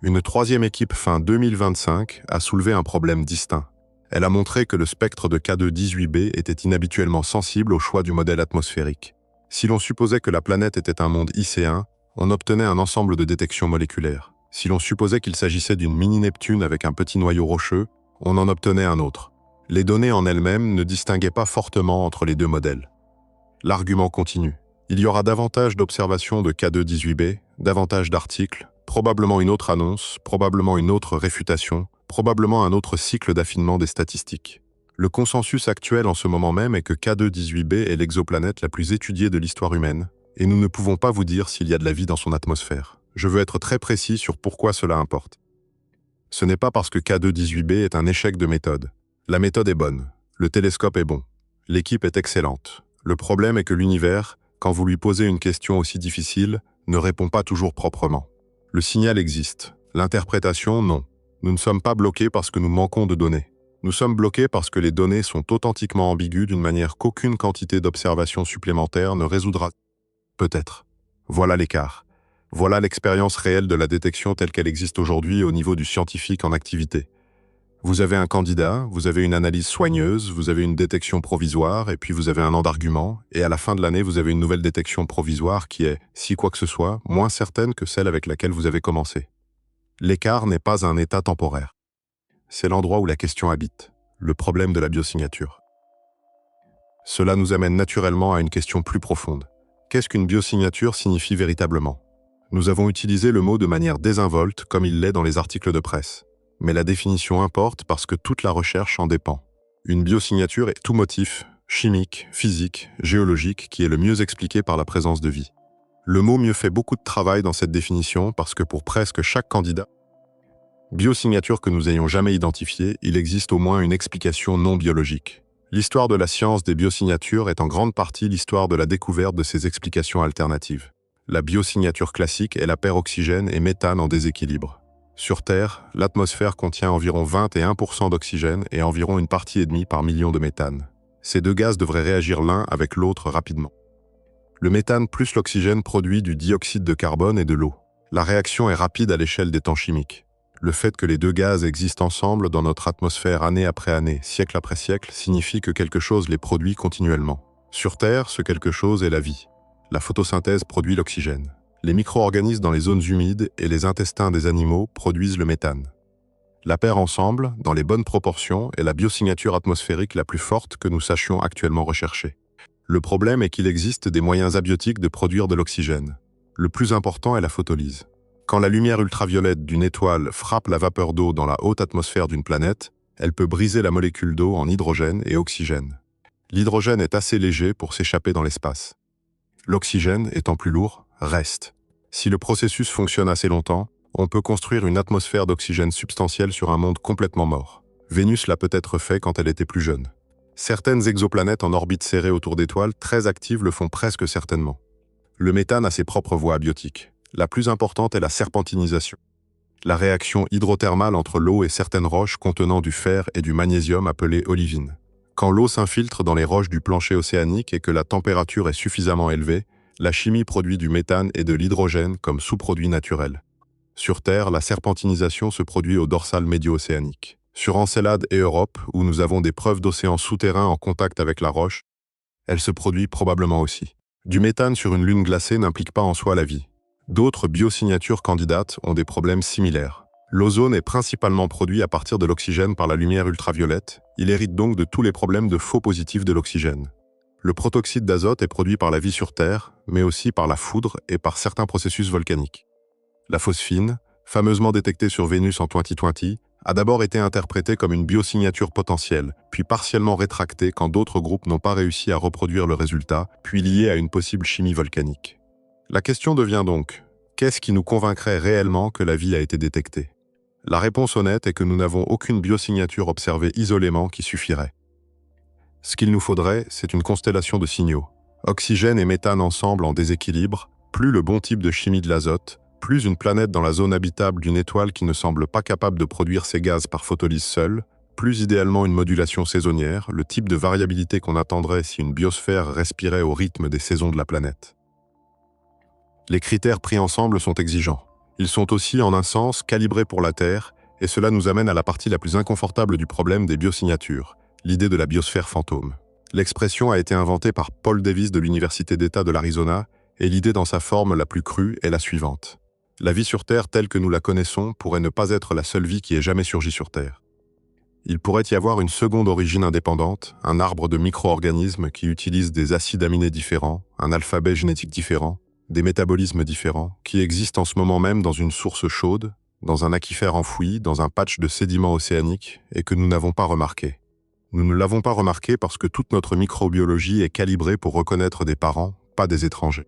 Une troisième équipe fin 2025 a soulevé un problème distinct. Elle a montré que le spectre de K2-18b était inhabituellement sensible au choix du modèle atmosphérique. Si l'on supposait que la planète était un monde icéen, on obtenait un ensemble de détections moléculaires. Si l'on supposait qu'il s'agissait d'une mini-Neptune avec un petit noyau rocheux, on en obtenait un autre. Les données en elles-mêmes ne distinguaient pas fortement entre les deux modèles. L'argument continue. Il y aura davantage d'observations de K2-18b, davantage d'articles, probablement une autre annonce, probablement une autre réfutation, probablement un autre cycle d'affinement des statistiques. Le consensus actuel en ce moment même est que K2-18b est l'exoplanète la plus étudiée de l'histoire humaine, et nous ne pouvons pas vous dire s'il y a de la vie dans son atmosphère. Je veux être très précis sur pourquoi cela importe. Ce n'est pas parce que K2-18b est un échec de méthode. La méthode est bonne, le télescope est bon, l'équipe est excellente. Le problème est que l'univers, quand vous lui posez une question aussi difficile, ne répond pas toujours proprement. Le signal existe, l'interprétation non. Nous ne sommes pas bloqués parce que nous manquons de données. Nous sommes bloqués parce que les données sont authentiquement ambiguës d'une manière qu'aucune quantité d'observation supplémentaire ne résoudra. Peut-être. Voilà l'écart. Voilà l'expérience réelle de la détection telle qu'elle existe aujourd'hui au niveau du scientifique en activité. Vous avez un candidat, vous avez une analyse soigneuse, vous avez une détection provisoire, et puis vous avez un an d'argument, et à la fin de l'année, vous avez une nouvelle détection provisoire qui est, si quoi que ce soit, moins certaine que celle avec laquelle vous avez commencé. L'écart n'est pas un état temporaire. C'est l'endroit où la question habite, le problème de la biosignature. Cela nous amène naturellement à une question plus profonde. Qu'est-ce qu'une biosignature signifie véritablement? Nous avons utilisé le mot de manière désinvolte, comme il l'est dans les articles de presse. Mais la définition importe parce que toute la recherche en dépend. Une biosignature est tout motif, chimique, physique, géologique, qui est le mieux expliqué par la présence de vie. Le mot mieux fait beaucoup de travail dans cette définition parce que pour presque chaque candidat, biosignature que nous ayons jamais identifiée, il existe au moins une explication non biologique. L'histoire de la science des biosignatures est en grande partie l'histoire de la découverte de ces explications alternatives. La biosignature classique est la paire oxygène et méthane en déséquilibre. Sur Terre, l'atmosphère contient environ 21% d'oxygène et environ 1,5 partie par million de méthane. Ces deux gaz devraient réagir l'un avec l'autre rapidement. Le méthane plus l'oxygène produit du dioxyde de carbone et de l'eau. La réaction est rapide à l'échelle des temps chimiques. Le fait que les deux gaz existent ensemble dans notre atmosphère année après année, siècle après siècle, signifie que quelque chose les produit continuellement. Sur Terre, ce quelque chose est la vie. La photosynthèse produit l'oxygène. Les micro-organismes dans les zones humides et les intestins des animaux produisent le méthane. La paire ensemble, dans les bonnes proportions, est la biosignature atmosphérique la plus forte que nous sachions actuellement rechercher. Le problème est qu'il existe des moyens abiotiques de produire de l'oxygène. Le plus important est la photolyse. Quand la lumière ultraviolette d'une étoile frappe la vapeur d'eau dans la haute atmosphère d'une planète, elle peut briser la molécule d'eau en hydrogène et oxygène. L'hydrogène est assez léger pour s'échapper dans l'espace. L'oxygène, étant plus lourd, reste. Si le processus fonctionne assez longtemps, on peut construire une atmosphère d'oxygène substantielle sur un monde complètement mort. Vénus l'a peut-être fait quand elle était plus jeune. Certaines exoplanètes en orbite serrée autour d'étoiles très actives le font presque certainement. Le méthane a ses propres voies abiotiques. La plus importante est la serpentinisation. La réaction hydrothermale entre l'eau et certaines roches contenant du fer et du magnésium appelée olivine. Quand l'eau s'infiltre dans les roches du plancher océanique et que la température est suffisamment élevée, la chimie produit du méthane et de l'hydrogène comme sous-produits naturels. Sur Terre, la serpentinisation se produit au dorsal médio-océanique. Sur Encelade et Europe, où nous avons des preuves d'océans souterrains en contact avec la roche, elle se produit probablement aussi. Du méthane sur une lune glacée n'implique pas en soi la vie. D'autres biosignatures candidates ont des problèmes similaires. L'ozone est principalement produit à partir de l'oxygène par la lumière ultraviolette. Il hérite donc de tous les problèmes de faux positifs de l'oxygène. Le protoxyde d'azote est produit par la vie sur Terre, mais aussi par la foudre et par certains processus volcaniques. La phosphine, fameusement détectée sur Vénus en 2020, a d'abord été interprétée comme une biosignature potentielle, puis partiellement rétractée quand d'autres groupes n'ont pas réussi à reproduire le résultat, puis liée à une possible chimie volcanique. La question devient donc, qu'est-ce qui nous convaincrait réellement que la vie a été détectée? La réponse honnête est que nous n'avons aucune biosignature observée isolément qui suffirait. Ce qu'il nous faudrait, c'est une constellation de signaux. Oxygène et méthane ensemble en déséquilibre, plus le bon type de chimie de l'azote, plus une planète dans la zone habitable d'une étoile qui ne semble pas capable de produire ces gaz par photolyse seule, plus idéalement une modulation saisonnière, le type de variabilité qu'on attendrait si une biosphère respirait au rythme des saisons de la planète. Les critères pris ensemble sont exigeants. Ils sont aussi, en un sens, calibrés pour la Terre, et cela nous amène à la partie la plus inconfortable du problème des biosignatures, l'idée de la biosphère fantôme. L'expression a été inventée par Paul Davis de l'Université d'État de l'Arizona, et l'idée dans sa forme la plus crue est la suivante. La vie sur Terre telle que nous la connaissons pourrait ne pas être la seule vie qui ait jamais surgi sur Terre. Il pourrait y avoir une seconde origine indépendante, un arbre de micro-organismes qui utilisent des acides aminés différents, un alphabet génétique différent, des métabolismes différents, qui existent en ce moment même dans une source chaude, dans un aquifère enfoui, dans un patch de sédiments océaniques, et que nous n'avons pas remarqué. Nous ne l'avons pas remarqué parce que toute notre microbiologie est calibrée pour reconnaître des parents, pas des étrangers.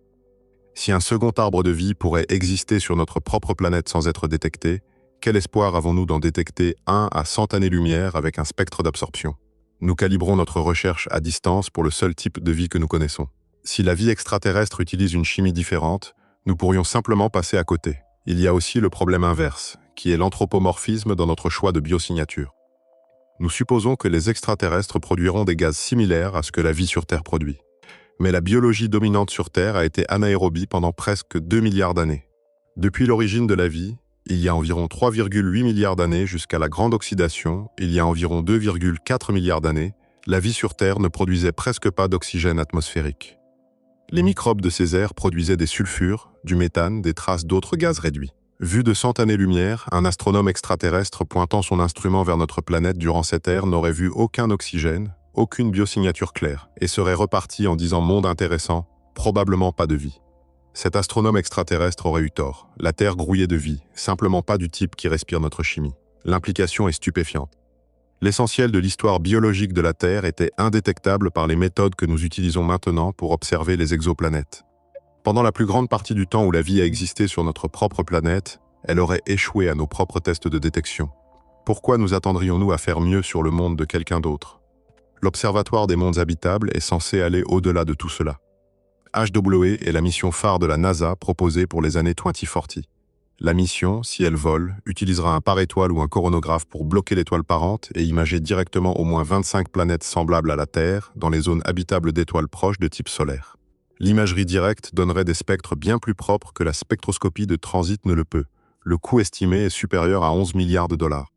Si un second arbre de vie pourrait exister sur notre propre planète sans être détecté, quel espoir avons-nous d'en détecter un à 100 années-lumière avec un spectre d'absorption? Nous calibrons notre recherche à distance pour le seul type de vie que nous connaissons. Si la vie extraterrestre utilise une chimie différente, nous pourrions simplement passer à côté. Il y a aussi le problème inverse, qui est l'anthropomorphisme dans notre choix de biosignature. Nous supposons que les extraterrestres produiront des gaz similaires à ce que la vie sur Terre produit. Mais la biologie dominante sur Terre a été anaérobie pendant presque 2 milliards d'années. Depuis l'origine de la vie, il y a environ 3,8 milliards d'années jusqu'à la grande oxydation, il y a environ 2,4 milliards d'années, la vie sur Terre ne produisait presque pas d'oxygène atmosphérique. Les microbes de ces airs produisaient des sulfures, du méthane, des traces d'autres gaz réduits. Vu de 100 années-lumière, un astronome extraterrestre pointant son instrument vers notre planète durant cette ère n'aurait vu aucun oxygène, aucune biosignature claire, et serait reparti en disant « monde intéressant, probablement pas de vie ». Cet astronome extraterrestre aurait eu tort. La Terre grouillait de vie, simplement pas du type qui respire notre chimie. L'implication est stupéfiante. L'essentiel de l'histoire biologique de la Terre était indétectable par les méthodes que nous utilisons maintenant pour observer les exoplanètes. Pendant la plus grande partie du temps où la vie a existé sur notre propre planète, elle aurait échoué à nos propres tests de détection. Pourquoi nous attendrions-nous à faire mieux sur le monde de quelqu'un d'autre? L'Observatoire des mondes habitables est censé aller au-delà de tout cela. HWE est la mission phare de la NASA proposée pour les années 2040. La mission, si elle vole, utilisera un pare-étoile ou un coronographe pour bloquer l'étoile parente et imager directement au moins 25 planètes semblables à la Terre dans les zones habitables d'étoiles proches de type solaire. L'imagerie directe donnerait des spectres bien plus propres que la spectroscopie de transit ne le peut. Le coût estimé est supérieur à 11 milliards de dollars.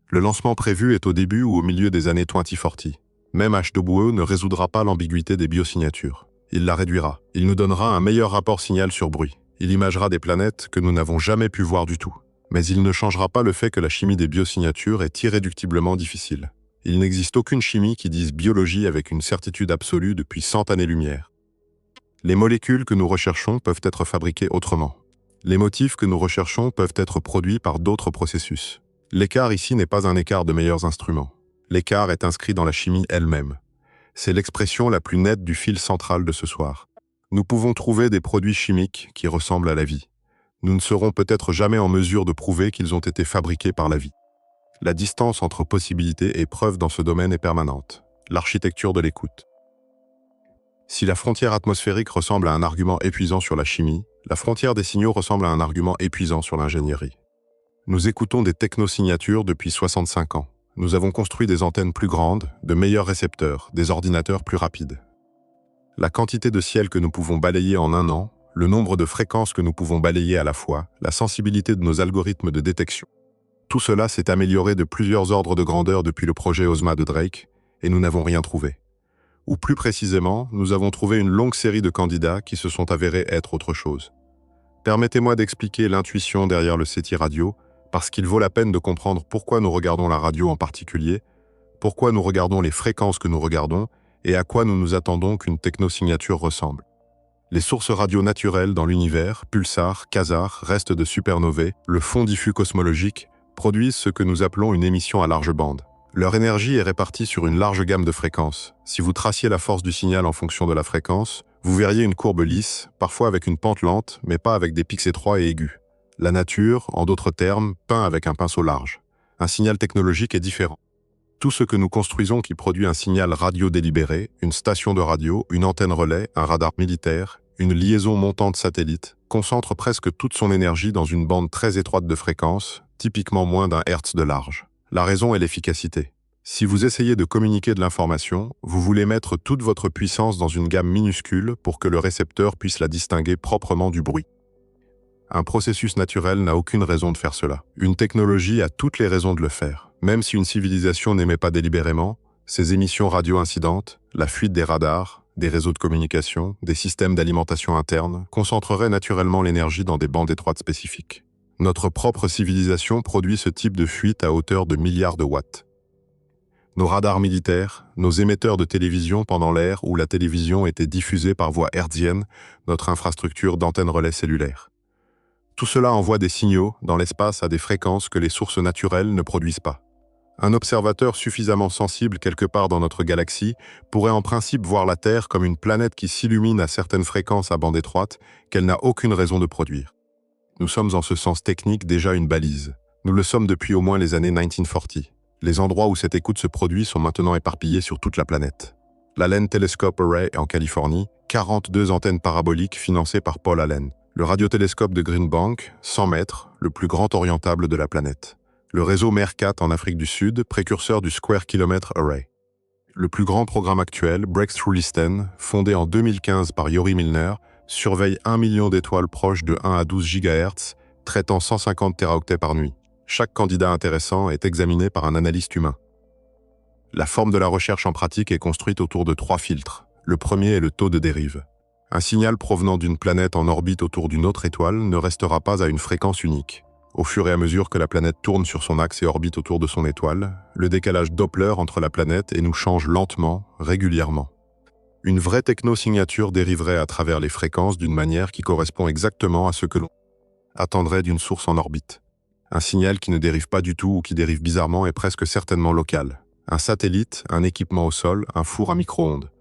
Le lancement prévu est au début ou au milieu des années 2040. Même H2O ne résoudra pas l'ambiguïté des biosignatures. Il la réduira. Il nous donnera un meilleur rapport signal sur bruit. Il imagera des planètes que nous n'avons jamais pu voir du tout. Mais il ne changera pas le fait que la chimie des biosignatures est irréductiblement difficile. Il n'existe aucune chimie qui dise biologie avec une certitude absolue depuis 100 années-lumière. Les molécules que nous recherchons peuvent être fabriquées autrement. Les motifs que nous recherchons peuvent être produits par d'autres processus. L'écart ici n'est pas un écart de meilleurs instruments. L'écart est inscrit dans la chimie elle-même. C'est l'expression la plus nette du fil central de ce soir. Nous pouvons trouver des produits chimiques qui ressemblent à la vie. Nous ne serons peut-être jamais en mesure de prouver qu'ils ont été fabriqués par la vie. La distance entre possibilité et preuve dans ce domaine est permanente. L'architecture de l'écoute. Si la frontière atmosphérique ressemble à un argument épuisant sur la chimie, la frontière des signaux ressemble à un argument épuisant sur l'ingénierie. Nous écoutons des technosignatures depuis 65 ans. Nous avons construit des antennes plus grandes, de meilleurs récepteurs, des ordinateurs plus rapides. La quantité de ciel que nous pouvons balayer en un an, le nombre de fréquences que nous pouvons balayer à la fois, la sensibilité de nos algorithmes de détection. Tout cela s'est amélioré de plusieurs ordres de grandeur depuis le projet OSMA de Drake, et nous n'avons rien trouvé. Ou plus précisément, nous avons trouvé une longue série de candidats qui se sont avérés être autre chose. Permettez-moi d'expliquer l'intuition derrière le SETI radio, parce qu'il vaut la peine de comprendre pourquoi nous regardons la radio en particulier, pourquoi nous regardons les fréquences que nous regardons, et à quoi nous nous attendons qu'une technosignature ressemble. Les sources radio naturelles dans l'univers, pulsars, quasars, restes de supernovae, le fond diffus cosmologique, produisent ce que nous appelons une émission à large bande. Leur énergie est répartie sur une large gamme de fréquences. Si vous traciez la force du signal en fonction de la fréquence, vous verriez une courbe lisse, parfois avec une pente lente, mais pas avec des pics étroits et aigus. La nature, en d'autres termes, peint avec un pinceau large. Un signal technologique est différent. Tout ce que nous construisons qui produit un signal radio délibéré, une station de radio, une antenne relais, un radar militaire, une liaison montante satellite, concentre presque toute son énergie dans une bande très étroite de fréquences, typiquement moins d'un hertz de large. La raison est l'efficacité. Si vous essayez de communiquer de l'information, vous voulez mettre toute votre puissance dans une gamme minuscule pour que le récepteur puisse la distinguer proprement du bruit. Un processus naturel n'a aucune raison de faire cela. Une technologie a toutes les raisons de le faire. Même si une civilisation n'émet pas délibérément, ses émissions radio-incidentes, la fuite des radars, des réseaux de communication, des systèmes d'alimentation interne, concentreraient naturellement l'énergie dans des bandes étroites spécifiques. Notre propre civilisation produit ce type de fuite à hauteur de milliards de watts. Nos radars militaires, nos émetteurs de télévision pendant l'ère où la télévision était diffusée par voie hertzienne, notre infrastructure d'antennes relais cellulaires. Tout cela envoie des signaux dans l'espace à des fréquences que les sources naturelles ne produisent pas. Un observateur suffisamment sensible quelque part dans notre galaxie pourrait en principe voir la Terre comme une planète qui s'illumine à certaines fréquences à bande étroite qu'elle n'a aucune raison de produire. Nous sommes en ce sens technique déjà une balise. Nous le sommes depuis au moins les années 1940. Les endroits où cette écoute se produit sont maintenant éparpillés sur toute la planète. L'Allen Telescope Array en Californie, 42 antennes paraboliques financées par Paul Allen. Le radiotélescope de Green Bank, 100 mètres, le plus grand orientable de la planète. Le réseau MERCAT en Afrique du Sud, précurseur du Square Kilometre Array. Le plus grand programme actuel, Breakthrough Listen, fondé en 2015 par Yori Milner, surveille 1 million d'étoiles proches de 1 à 12 GHz, traitant 150 téraoctets par nuit. Chaque candidat intéressant est examiné par un analyste humain. La forme de la recherche en pratique est construite autour de 3 filtres. Le premier est le taux de dérive. Un signal provenant d'une planète en orbite autour d'une autre étoile ne restera pas à une fréquence unique. Au fur et à mesure que la planète tourne sur son axe et orbite autour de son étoile, le décalage Doppler entre la planète et nous change lentement, régulièrement. Une vraie technosignature dériverait à travers les fréquences d'une manière qui correspond exactement à ce que l'on attendrait d'une source en orbite. Un signal qui ne dérive pas du tout ou qui dérive bizarrement est presque certainement local. Un satellite, un équipement au sol, un four à micro-ondes.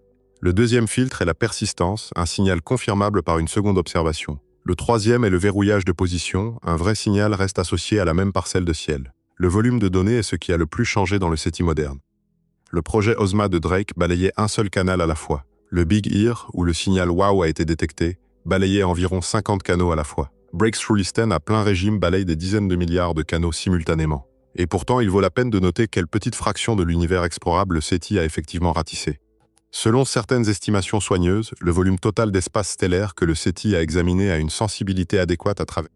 Le deuxième filtre est la persistance, un signal confirmable par une seconde observation. Le troisième est le verrouillage de position, un vrai signal reste associé à la même parcelle de ciel. Le volume de données est ce qui a le plus changé dans le SETI moderne. Le projet OSMA de Drake balayait un seul canal à la fois. Le Big Ear, où le signal WOW a été détecté, balayait environ 50 canaux à la fois. Breakthrough Listen à plein régime balaye des dizaines de milliards de canaux simultanément. Et pourtant, il vaut la peine de noter quelle petite fraction de l'univers explorable le SETI a effectivement ratissé. Selon certaines estimations soigneuses, le volume total d'espace stellaire que le SETI a examiné a une sensibilité adéquate à travers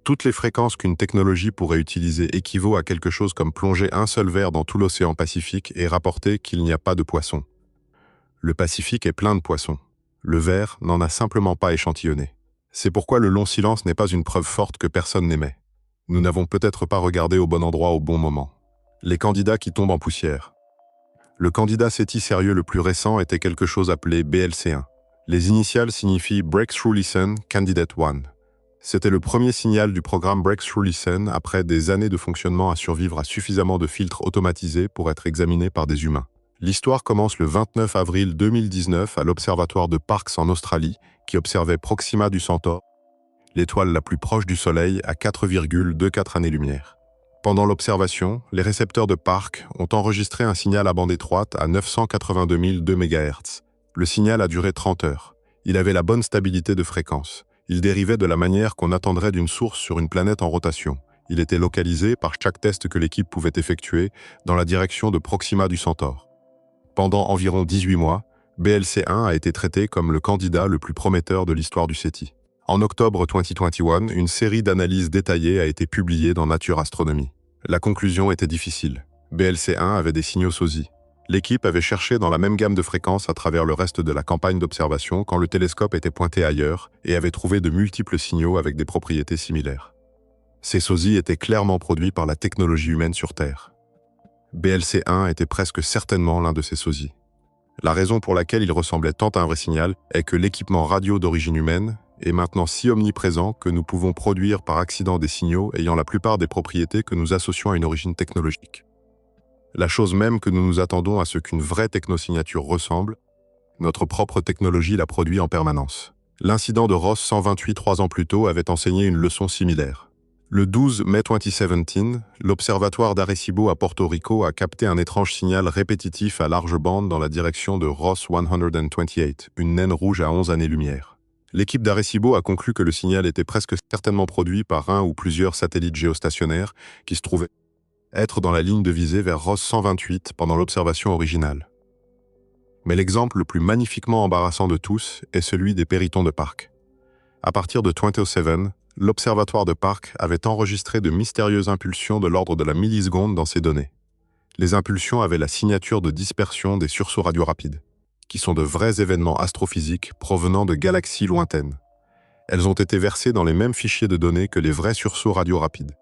Toutes les fréquences qu'une technologie pourrait utiliser équivaut à quelque chose comme plonger un seul ver dans tout l'océan Pacifique et rapporter qu'il n'y a pas de poissons. Le Pacifique est plein de poissons. Le ver n'en a simplement pas échantillonné. C'est pourquoi le long silence n'est pas une preuve forte que personne n'aimait. Nous n'avons peut-être pas regardé au bon endroit au bon moment. Les candidats qui tombent en poussière. Le candidat SETI sérieux le plus récent était quelque chose appelé BLC1. Les initiales signifient Breakthrough Listen Candidate 1. C'était le premier signal du programme Breakthrough Listen après des années de fonctionnement à survivre à suffisamment de filtres automatisés pour être examinés par des humains. L'histoire commence le 29 avril 2019 à l'observatoire de Parkes en Australie, qui observait Proxima du Centaure, l'étoile la plus proche du Soleil à 4,24 années-lumière. Pendant l'observation, les récepteurs de Parkes ont enregistré un signal à bande étroite à 982 002 MHz. Le signal a duré 30 heures. Il avait la bonne stabilité de fréquence. Il dérivait de la manière qu'on attendrait d'une source sur une planète en rotation. Il était localisé par chaque test que l'équipe pouvait effectuer dans la direction de Proxima du Centaure. Pendant environ 18 mois, BLC1 a été traité comme le candidat le plus prometteur de l'histoire du SETI. En octobre 2021, une série d'analyses détaillées a été publiée dans Nature Astronomy. La conclusion était difficile. BLC1 avait des signaux SOSI. L'équipe avait cherché dans la même gamme de fréquences à travers le reste de la campagne d'observation quand le télescope était pointé ailleurs et avait trouvé de multiples signaux avec des propriétés similaires. Ces SOSI étaient clairement produits par la technologie humaine sur Terre. BLC1 était presque certainement l'un de ces SOSI. La raison pour laquelle il ressemblait tant à un vrai signal est que l'équipement radio d'origine humaine est maintenant si omniprésent que nous pouvons produire par accident des signaux ayant la plupart des propriétés que nous associons à une origine technologique. La chose même que nous nous attendons à ce qu'une vraie technosignature ressemble, notre propre technologie la produit en permanence. L'incident de Ross 128 3 ans plus tôt avait enseigné une leçon similaire. Le 12 mai 2017, l'observatoire d'Arecibo à Porto Rico a capté un étrange signal répétitif à large bande dans la direction de Ross 128, une naine rouge à 11 années-lumière. L'équipe d'Arecibo a conclu que le signal était presque certainement produit par un ou plusieurs satellites géostationnaires qui se trouvaient être dans la ligne de visée vers Ross 128 pendant l'observation originale. Mais l'exemple le plus magnifiquement embarrassant de tous est celui des péritons de Parkes. À partir de 2007, l'observatoire de Parkes avait enregistré de mystérieuses impulsions de l'ordre de la milliseconde dans ses données. Les impulsions avaient la signature de dispersion des sursauts radiorapides, qui sont de vrais événements astrophysiques provenant de galaxies lointaines. Elles ont été versées dans les mêmes fichiers de données que les vrais sursauts radiorapides.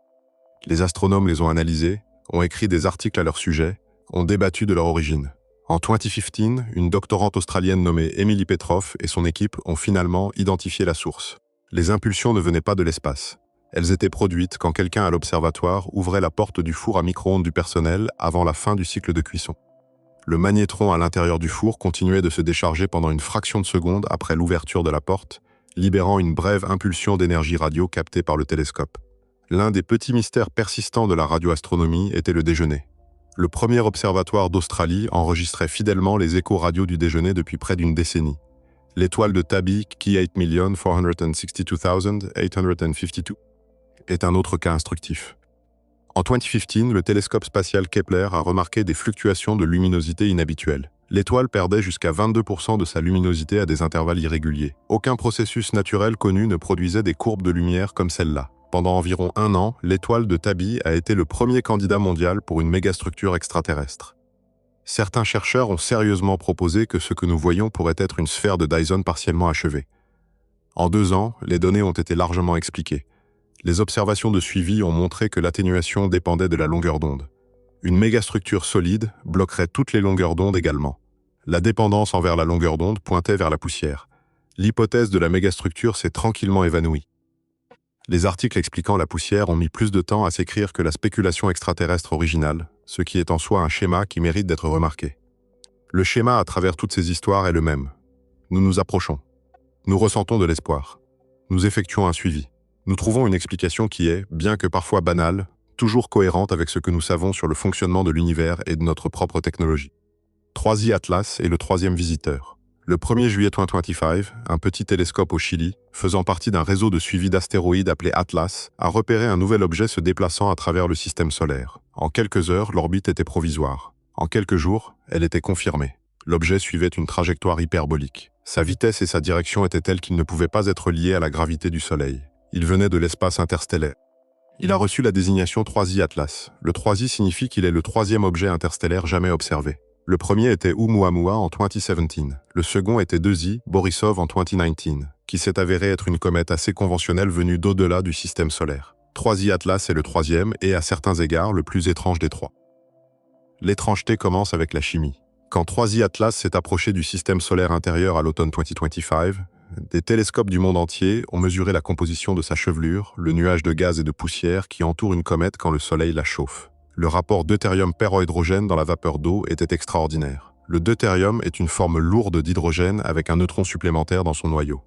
Les astronomes les ont analysés, ont écrit des articles à leur sujet, ont débattu de leur origine. En 2015, une doctorante australienne nommée Emily Petroff et son équipe ont finalement identifié la source. Les impulsions ne venaient pas de l'espace. Elles étaient produites quand quelqu'un à l'observatoire ouvrait la porte du four à micro-ondes du personnel avant la fin du cycle de cuisson. Le magnétron à l'intérieur du four continuait de se décharger pendant une fraction de seconde après l'ouverture de la porte, libérant une brève impulsion d'énergie radio captée par le télescope. L'un des petits mystères persistants de la radioastronomie était le déjeuner. Le premier observatoire d'Australie enregistrait fidèlement les échos radio du déjeuner depuis près d'une décennie. L'étoile de Tabby, Ki 8,462,852, est un autre cas instructif. En 2015, le télescope spatial Kepler a remarqué des fluctuations de luminosité inhabituelles. L'étoile perdait jusqu'à 22% de sa luminosité à des intervalles irréguliers. Aucun processus naturel connu ne produisait des courbes de lumière comme celle-là. Pendant environ 1 an, l'étoile de Tabby a été le premier candidat mondial pour une mégastructure extraterrestre. Certains chercheurs ont sérieusement proposé que ce que nous voyons pourrait être une sphère de Dyson partiellement achevée. En 2 ans, les données ont été largement expliquées. Les observations de suivi ont montré que l'atténuation dépendait de la longueur d'onde. Une mégastructure solide bloquerait toutes les longueurs d'onde également. La dépendance envers la longueur d'onde pointait vers la poussière. L'hypothèse de la mégastructure s'est tranquillement évanouie. Les articles expliquant la poussière ont mis plus de temps à s'écrire que la spéculation extraterrestre originale, ce qui est en soi un schéma qui mérite d'être remarqué. Le schéma à travers toutes ces histoires est le même. Nous nous approchons. Nous ressentons de l'espoir. Nous effectuons un suivi. Nous trouvons une explication qui est, bien que parfois banale, toujours cohérente avec ce que nous savons sur le fonctionnement de l'univers et de notre propre technologie. 3i Atlas est le 3e visiteur. Le 1er juillet 2025, un petit télescope au Chili, faisant partie d'un réseau de suivi d'astéroïdes appelé Atlas, a repéré un nouvel objet se déplaçant à travers le système solaire. En quelques heures, l'orbite était provisoire. En quelques jours, elle était confirmée. L'objet suivait une trajectoire hyperbolique. Sa vitesse et sa direction étaient telles qu'il ne pouvait pas être lié à la gravité du Soleil. Il venait de l'espace interstellaire. Il a reçu la désignation 3i Atlas. Le 3i signifie qu'il est le troisième objet interstellaire jamais observé. Le premier était Oumuamua en 2017. Le second était 2i, Borisov en 2019, qui s'est avéré être une comète assez conventionnelle venue d'au-delà du système solaire. 3i Atlas est le troisième et, à certains égards, le plus étrange des trois. L'étrangeté commence avec la chimie. Quand 3i Atlas s'est approché du système solaire intérieur à l'automne 2025, des télescopes du monde entier ont mesuré la composition de sa chevelure, le nuage de gaz et de poussière qui entoure une comète quand le soleil la chauffe. Le rapport deutérium-perohydrogène dans la vapeur d'eau était extraordinaire. Le deutérium est une forme lourde d'hydrogène avec un neutron supplémentaire dans son noyau.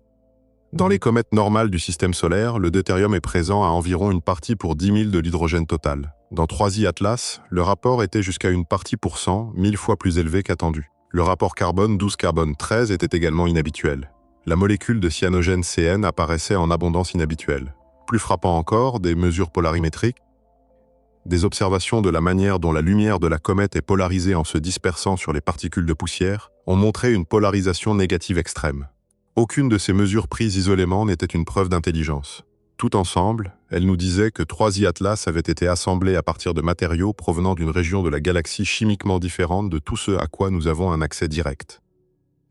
Dans les comètes normales du système solaire, le deutérium est présent à environ une partie pour 10 000 de l'hydrogène total. Dans 3i Atlas, le rapport était jusqu'à une partie pour 100, 1000 fois plus élevé qu'attendu. Le rapport carbone 12-carbone 13 était également inhabituel. La molécule de cyanogène CN apparaissait en abondance inhabituelle. Plus frappant encore, des mesures polarimétriques, des observations de la manière dont la lumière de la comète est polarisée en se dispersant sur les particules de poussière, ont montré une polarisation négative extrême. Aucune de ces mesures prises isolément n'était une preuve d'intelligence. Tout ensemble, elles nous disaient que 3i Atlas avait été assemblé à partir de matériaux provenant d'une région de la galaxie chimiquement différente de tout ce à quoi nous avons un accès direct.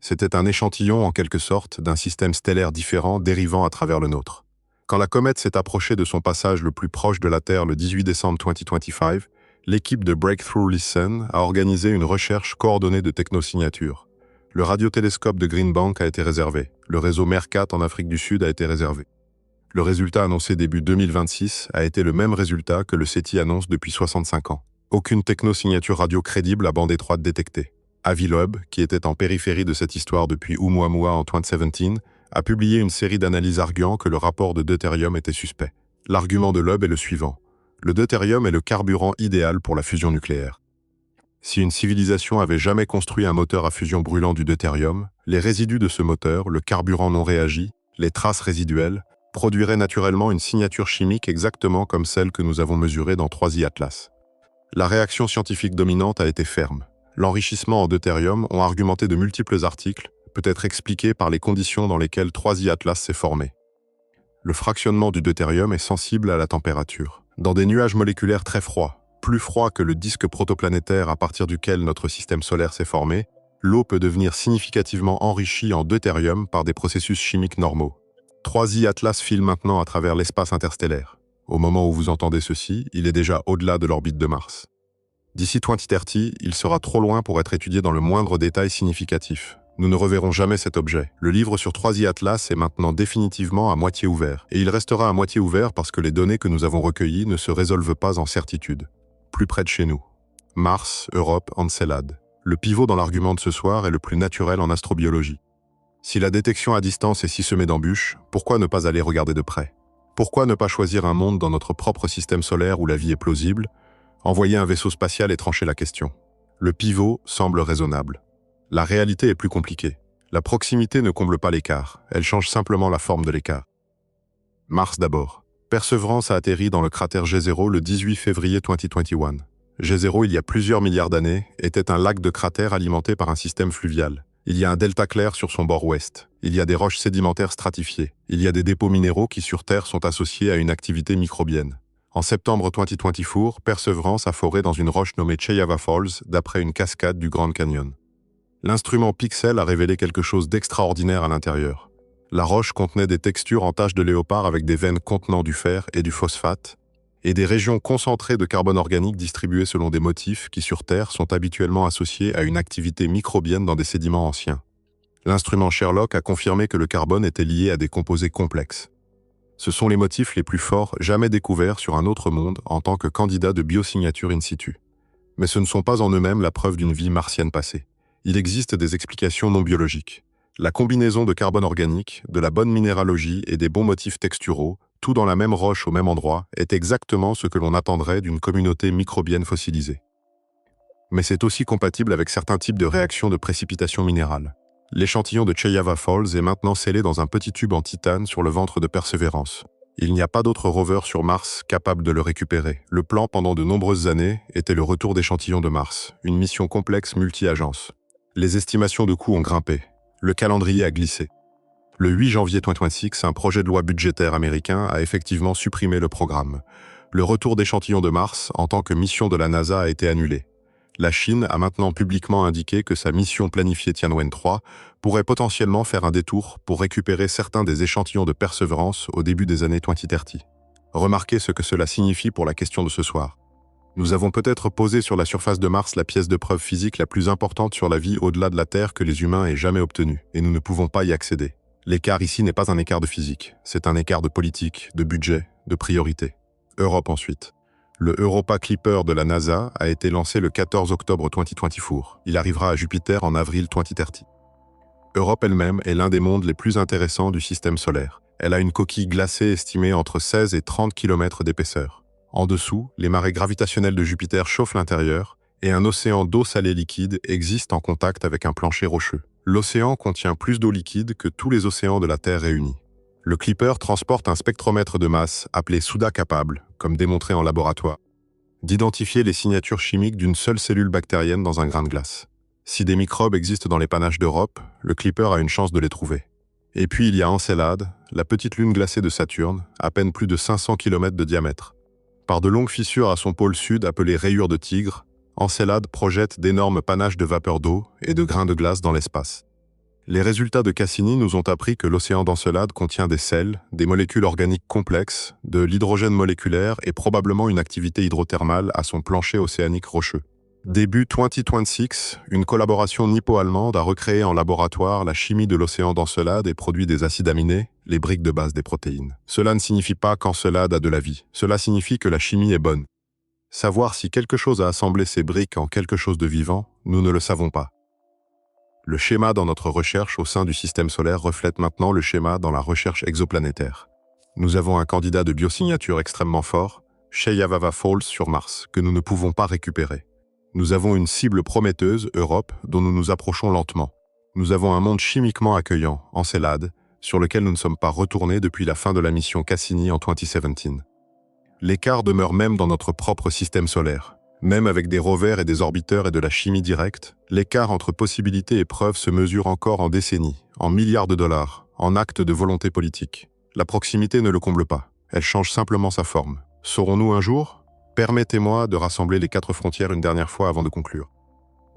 C'était un échantillon, en quelque sorte, d'un système stellaire différent dérivant à travers le nôtre. Quand la comète s'est approchée de son passage le plus proche de la Terre le 18 décembre 2025, l'équipe de Breakthrough Listen a organisé une recherche coordonnée de technosignatures. Le radiotélescope de Green Bank a été réservé. Le réseau MERCAT en Afrique du Sud a été réservé. Le résultat annoncé début 2026 a été le même résultat que le SETI annonce depuis 65 ans. Aucune technosignature radio crédible à bande étroite détectée. Avilob, qui était en périphérie de cette histoire depuis Oumuamua en 2017, a publié une série d'analyses arguant que le rapport de deutérium était suspect. L'argument de Loeb est le suivant. Le deutérium est le carburant idéal pour la fusion nucléaire. Si une civilisation avait jamais construit un moteur à fusion brûlant du deutérium, les résidus de ce moteur, le carburant non réagi, les traces résiduelles, produiraient naturellement une signature chimique exactement comme celle que nous avons mesurée dans 3i Atlas. La réaction scientifique dominante a été ferme. L'enrichissement en deutérium ont argumenté de multiples articles, peut être expliqué par les conditions dans lesquelles 3i Atlas s'est formé. Le fractionnement du deutérium est sensible à la température. Dans des nuages moléculaires très froids, plus froids que le disque protoplanétaire à partir duquel notre système solaire s'est formé, l'eau peut devenir significativement enrichie en deutérium par des processus chimiques normaux. 3i Atlas file maintenant à travers l'espace interstellaire. Au moment où vous entendez ceci, il est déjà au-delà de l'orbite de Mars. D'ici 2030, il sera trop loin pour être étudié dans le moindre détail significatif. Nous ne reverrons jamais cet objet. Le livre sur 3i Atlas est maintenant définitivement à moitié ouvert. Et il restera à moitié ouvert parce que les données que nous avons recueillies ne se résolvent pas en certitude. Plus près de chez nous. Mars, Europe, Encelade. Le pivot dans l'argument de ce soir est le plus naturel en astrobiologie. Si la détection à distance est si semée d'embûches, pourquoi ne pas aller regarder de près? Pourquoi ne pas choisir un monde dans notre propre système solaire où la vie est plausible, envoyer un vaisseau spatial et trancher la question? Le pivot semble raisonnable. La réalité est plus compliquée. La proximité ne comble pas l'écart, elle change simplement la forme de l'écart. Mars d'abord. Perseverance a atterri dans le cratère G0 le 18 février 2021. G0, il y a plusieurs milliards d'années, était un lac de cratères alimenté par un système fluvial. Il y a un delta clair sur son bord ouest. Il y a des roches sédimentaires stratifiées. Il y a des dépôts minéraux qui sur Terre sont associés à une activité microbienne. En septembre 2024, Perseverance a foré dans une roche nommée Cheyava Falls, d'après une cascade du Grand Canyon. L'instrument Pixel a révélé quelque chose d'extraordinaire à l'intérieur. La roche contenait des textures en taches de léopard avec des veines contenant du fer et du phosphate, et des régions concentrées de carbone organique distribuées selon des motifs qui, sur Terre, sont habituellement associés à une activité microbienne dans des sédiments anciens. L'instrument Sherlock a confirmé que le carbone était lié à des composés complexes. Ce sont les motifs les plus forts jamais découverts sur un autre monde en tant que candidat de biosignature in situ. Mais ce ne sont pas en eux-mêmes la preuve d'une vie martienne passée. Il existe des explications non biologiques. La combinaison de carbone organique, de la bonne minéralogie et des bons motifs texturaux, tout dans la même roche au même endroit, est exactement ce que l'on attendrait d'une communauté microbienne fossilisée. Mais c'est aussi compatible avec certains types de réactions de précipitation minérale. L'échantillon de Cheyava Falls est maintenant scellé dans un petit tube en titane sur le ventre de Perseverance. Il n'y a pas d'autre rover sur Mars capable de le récupérer. Le plan pendant de nombreuses années était le retour d'échantillons de Mars, une mission complexe multi-agence. Les estimations de coûts ont grimpé. Le calendrier a glissé. Le 8 janvier 2026, un projet de loi budgétaire américain a effectivement supprimé le programme. Le retour d'échantillons de Mars en tant que mission de la NASA a été annulé. La Chine a maintenant publiquement indiqué que sa mission planifiée Tianwen-3 pourrait potentiellement faire un détour pour récupérer certains des échantillons de Perseverance au début des années 2030. Remarquez ce que cela signifie pour la question de ce soir. Nous avons peut-être posé sur la surface de Mars la pièce de preuve physique la plus importante sur la vie au-delà de la Terre que les humains aient jamais obtenue, et nous ne pouvons pas y accéder. L'écart ici n'est pas un écart de physique, c'est un écart de politique, de budget, de priorité. Europe ensuite. Le Europa Clipper de la NASA a été lancé le 14 octobre 2024. Il arrivera à Jupiter en avril 2030. Europe elle-même est l'un des mondes les plus intéressants du système solaire. Elle a une coquille glacée estimée entre 16 et 30 km d'épaisseur. En dessous, les marées gravitationnelles de Jupiter chauffent l'intérieur et un océan d'eau salée liquide existe en contact avec un plancher rocheux. L'océan contient plus d'eau liquide que tous les océans de la Terre réunis. Le Clipper transporte un spectromètre de masse appelé SOUDA capable, comme démontré en laboratoire, d'identifier les signatures chimiques d'une seule cellule bactérienne dans un grain de glace. Si des microbes existent dans les panaches d'Europe, le Clipper a une chance de les trouver. Et puis il y a Encelade, la petite lune glacée de Saturne, à peine plus de 500 km de diamètre. Par de longues fissures à son pôle sud appelées rayures de tigre, Encelade projette d'énormes panaches de vapeur d'eau et de grains de glace dans l'espace. Les résultats de Cassini nous ont appris que l'océan d'Encelade contient des sels, des molécules organiques complexes, de l'hydrogène moléculaire et probablement une activité hydrothermale à son plancher océanique rocheux. Début 2026, une collaboration nippo-allemande a recréé en laboratoire la chimie de l'océan d'Encelade et produit des acides aminés, les briques de base des protéines. Cela ne signifie pas qu'Encelade a de la vie, cela signifie que la chimie est bonne. Savoir si quelque chose a assemblé ces briques en quelque chose de vivant, nous ne le savons pas. Le schéma dans notre recherche au sein du système solaire reflète maintenant le schéma dans la recherche exoplanétaire. Nous avons un candidat de biosignature extrêmement fort, Cheyavava Falls sur Mars, que nous ne pouvons pas récupérer. Nous avons une cible prometteuse, Europe, dont nous nous approchons lentement. Nous avons un monde chimiquement accueillant, Encelade, sur lequel nous ne sommes pas retournés depuis la fin de la mission Cassini en 2017. L'écart demeure même dans notre propre système solaire. Même avec des rovers et des orbiteurs et de la chimie directe, l'écart entre possibilités et preuves se mesure encore en décennies, en milliards de dollars, en actes de volonté politique. La proximité ne le comble pas, elle change simplement sa forme. Saurons-nous un jour? Permettez-moi de rassembler les 4 frontières une dernière fois avant de conclure.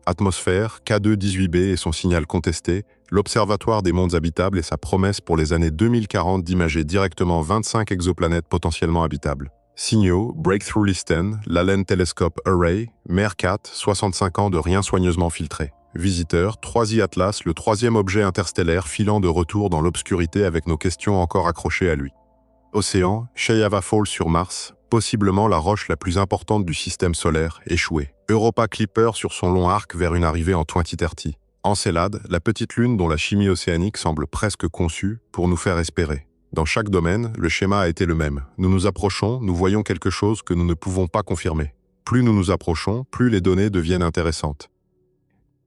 Atmosphère, K2-18b et son signal contesté, l'Observatoire des mondes habitables et sa promesse pour les années 2040 d'imager directement 25 exoplanètes potentiellement habitables. Signaux, Breakthrough Listen, l'Allen Telescope Array, MERCAT, 65 ans de rien soigneusement filtré. Visiteurs, 3i Atlas, le 3e objet interstellaire filant de retour dans l'obscurité avec nos questions encore accrochées à lui. Océan, Cheyava Falls sur Mars, possiblement la roche la plus importante du système solaire, échouée. Europa Clipper sur son long arc vers une arrivée en 2030. Encelade, la petite lune dont la chimie océanique semble presque conçue pour nous faire espérer. Dans chaque domaine, le schéma a été le même. Nous nous approchons, nous voyons quelque chose que nous ne pouvons pas confirmer. Plus nous nous approchons, plus les données deviennent intéressantes.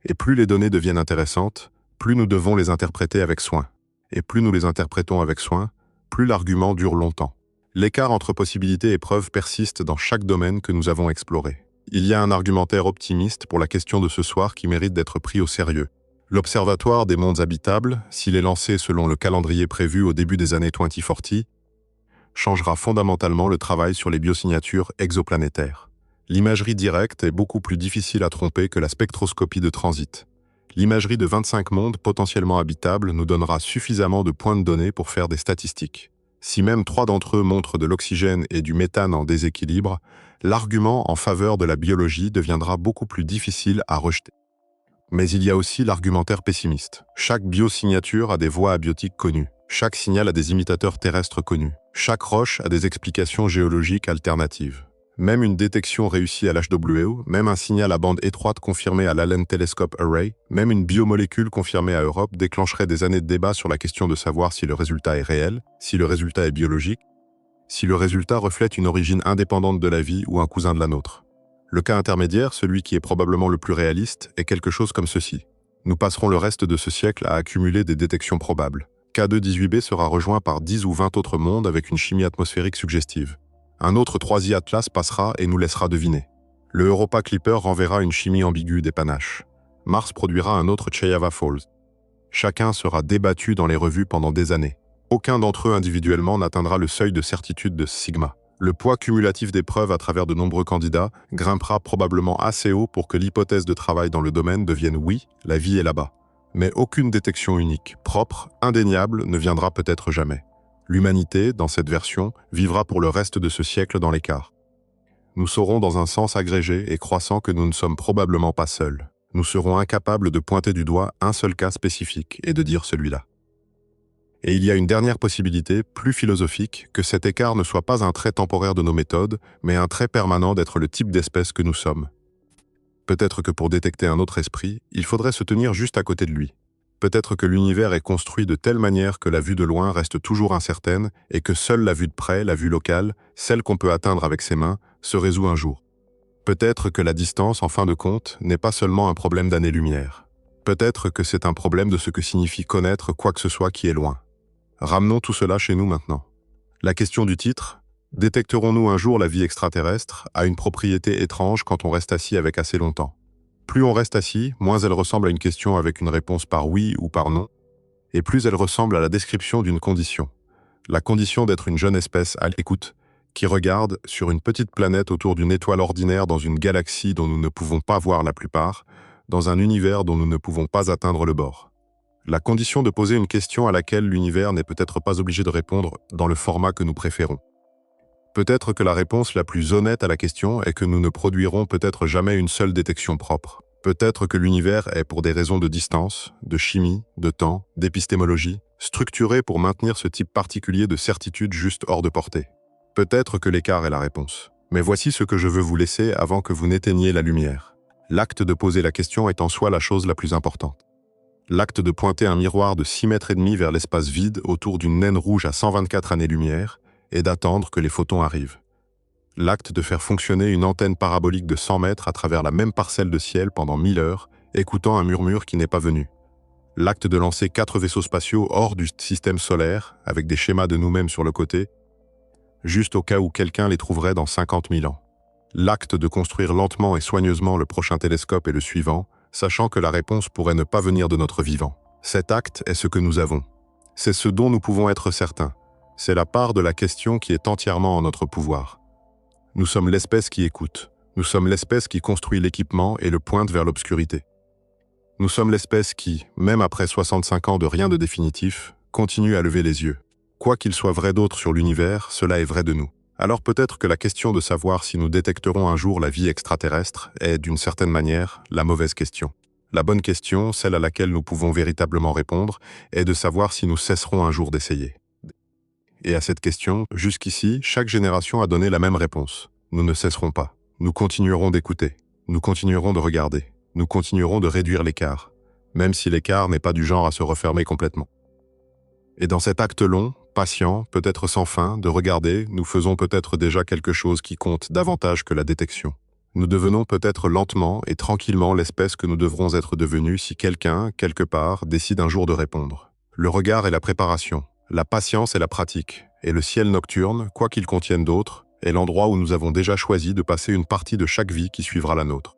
Et plus les données deviennent intéressantes, plus nous devons les interpréter avec soin. Et plus nous les interprétons avec soin, plus l'argument dure longtemps. L'écart entre possibilités et preuves persiste dans chaque domaine que nous avons exploré. Il y a un argumentaire optimiste pour la question de ce soir qui mérite d'être pris au sérieux. L'Observatoire des mondes habitables, s'il est lancé selon le calendrier prévu au début des années 2040, changera fondamentalement le travail sur les biosignatures exoplanétaires. L'imagerie directe est beaucoup plus difficile à tromper que la spectroscopie de transit. L'imagerie de 25 mondes potentiellement habitables nous donnera suffisamment de points de données pour faire des statistiques. Si même 3 d'entre eux montrent de l'oxygène et du méthane en déséquilibre, l'argument en faveur de la biologie deviendra beaucoup plus difficile à rejeter. Mais il y a aussi l'argumentaire pessimiste. Chaque biosignature a des voies abiotiques connues. Chaque signal a des imitateurs terrestres connus. Chaque roche a des explications géologiques alternatives. Même une détection réussie à l'HWO, même un signal à bande étroite confirmé à l'Allen Telescope Array, même une biomolécule confirmée à Europe déclencherait des années de débat sur la question de savoir si le résultat est réel, si le résultat est biologique, si le résultat reflète une origine indépendante de la vie ou un cousin de la nôtre. Le cas intermédiaire, celui qui est probablement le plus réaliste, est quelque chose comme ceci. Nous passerons le reste de ce siècle à accumuler des détections probables. K2-18b sera rejoint par 10 ou 20 autres mondes avec une chimie atmosphérique suggestive. Un autre 3i Atlas passera et nous laissera deviner. Le Europa Clipper renverra une chimie ambiguë des panaches. Mars produira un autre Cheyava Falls. Chacun sera débattu dans les revues pendant des années. Aucun d'entre eux individuellement n'atteindra le seuil de certitude de sigma. Le poids cumulatif des preuves à travers de nombreux candidats grimpera probablement assez haut pour que l'hypothèse de travail dans le domaine devienne oui, la vie est là-bas. Mais aucune détection unique, propre, indéniable ne viendra peut-être jamais. L'humanité, dans cette version, vivra pour le reste de ce siècle dans l'écart. Nous saurons dans un sens agrégé et croissant que nous ne sommes probablement pas seuls. Nous serons incapables de pointer du doigt un seul cas spécifique et de dire celui-là. Et il y a une dernière possibilité, plus philosophique, que cet écart ne soit pas un trait temporaire de nos méthodes, mais un trait permanent d'être le type d'espèce que nous sommes. Peut-être que pour détecter un autre esprit, il faudrait se tenir juste à côté de lui. Peut-être que l'univers est construit de telle manière que la vue de loin reste toujours incertaine et que seule la vue de près, la vue locale, celle qu'on peut atteindre avec ses mains, se résout un jour. Peut-être que la distance, en fin de compte, n'est pas seulement un problème d'années-lumière. Peut-être que c'est un problème de ce que signifie connaître quoi que ce soit qui est loin. Ramenons tout cela chez nous maintenant. La question du titre, détecterons-nous un jour la vie extraterrestre, a une propriété étrange quand on reste assis avec assez longtemps. Plus on reste assis, moins elle ressemble à une question avec une réponse par oui ou par non, et plus elle ressemble à la description d'une condition. La condition d'être une jeune espèce à l'écoute, qui regarde sur une petite planète autour d'une étoile ordinaire dans une galaxie dont nous ne pouvons pas voir la plupart, dans un univers dont nous ne pouvons pas atteindre le bord. La condition de poser une question à laquelle l'univers n'est peut-être pas obligé de répondre dans le format que nous préférons. Peut-être que la réponse la plus honnête à la question est que nous ne produirons peut-être jamais une seule détection propre. Peut-être que l'univers est, pour des raisons de distance, de chimie, de temps, d'épistémologie, structuré pour maintenir ce type particulier de certitude juste hors de portée. Peut-être que l'écart est la réponse. Mais voici ce que je veux vous laisser avant que vous n'éteigniez la lumière. L'acte de poser la question est en soi la chose la plus importante. L'acte de pointer un miroir de 6,5 mètres vers l'espace vide autour d'une naine rouge à 124 années-lumière et d'attendre que les photons arrivent. L'acte de faire fonctionner une antenne parabolique de 100 mètres à travers la même parcelle de ciel pendant 1000 heures, écoutant un murmure qui n'est pas venu. L'acte de lancer 4 vaisseaux spatiaux hors du système solaire, avec des schémas de nous-mêmes sur le côté, juste au cas où quelqu'un les trouverait dans 50 000 ans. L'acte de construire lentement et soigneusement le prochain télescope et le suivant, sachant que la réponse pourrait ne pas venir de notre vivant. Cet acte est ce que nous avons. C'est ce dont nous pouvons être certains. C'est la part de la question qui est entièrement en notre pouvoir. Nous sommes l'espèce qui écoute. Nous sommes l'espèce qui construit l'équipement et le pointe vers l'obscurité. Nous sommes l'espèce qui, même après 65 ans de rien de définitif, continue à lever les yeux. Quoi qu'il soit vrai d'autre sur l'univers, cela est vrai de nous. Alors peut-être que la question de savoir si nous détecterons un jour la vie extraterrestre est, d'une certaine manière, la mauvaise question. La bonne question, celle à laquelle nous pouvons véritablement répondre, est de savoir si nous cesserons un jour d'essayer. Et à cette question, jusqu'ici, chaque génération a donné la même réponse. Nous ne cesserons pas. Nous continuerons d'écouter. Nous continuerons de regarder. Nous continuerons de réduire l'écart, même si l'écart n'est pas du genre à se refermer complètement. Et dans cet acte long, patient, peut-être sans fin, de regarder, nous faisons peut-être déjà quelque chose qui compte davantage que la détection. Nous devenons peut-être lentement et tranquillement l'espèce que nous devrons être devenus si quelqu'un, quelque part, décide un jour de répondre. Le regard est la préparation, la patience est la pratique, et le ciel nocturne, quoi qu'il contienne d'autre, est l'endroit où nous avons déjà choisi de passer une partie de chaque vie qui suivra la nôtre.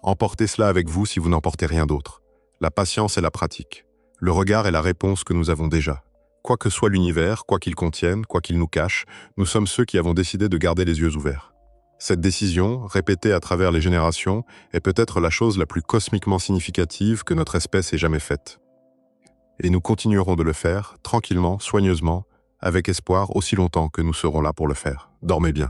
Emportez cela avec vous si vous n'emportez rien d'autre. La patience est la pratique. Le regard est la réponse que nous avons déjà. Quoi que soit l'univers, quoi qu'il contienne, quoi qu'il nous cache, nous sommes ceux qui avons décidé de garder les yeux ouverts. Cette décision, répétée à travers les générations, est peut-être la chose la plus cosmiquement significative que notre espèce ait jamais faite. Et nous continuerons de le faire, tranquillement, soigneusement, avec espoir aussi longtemps que nous serons là pour le faire. Dormez bien.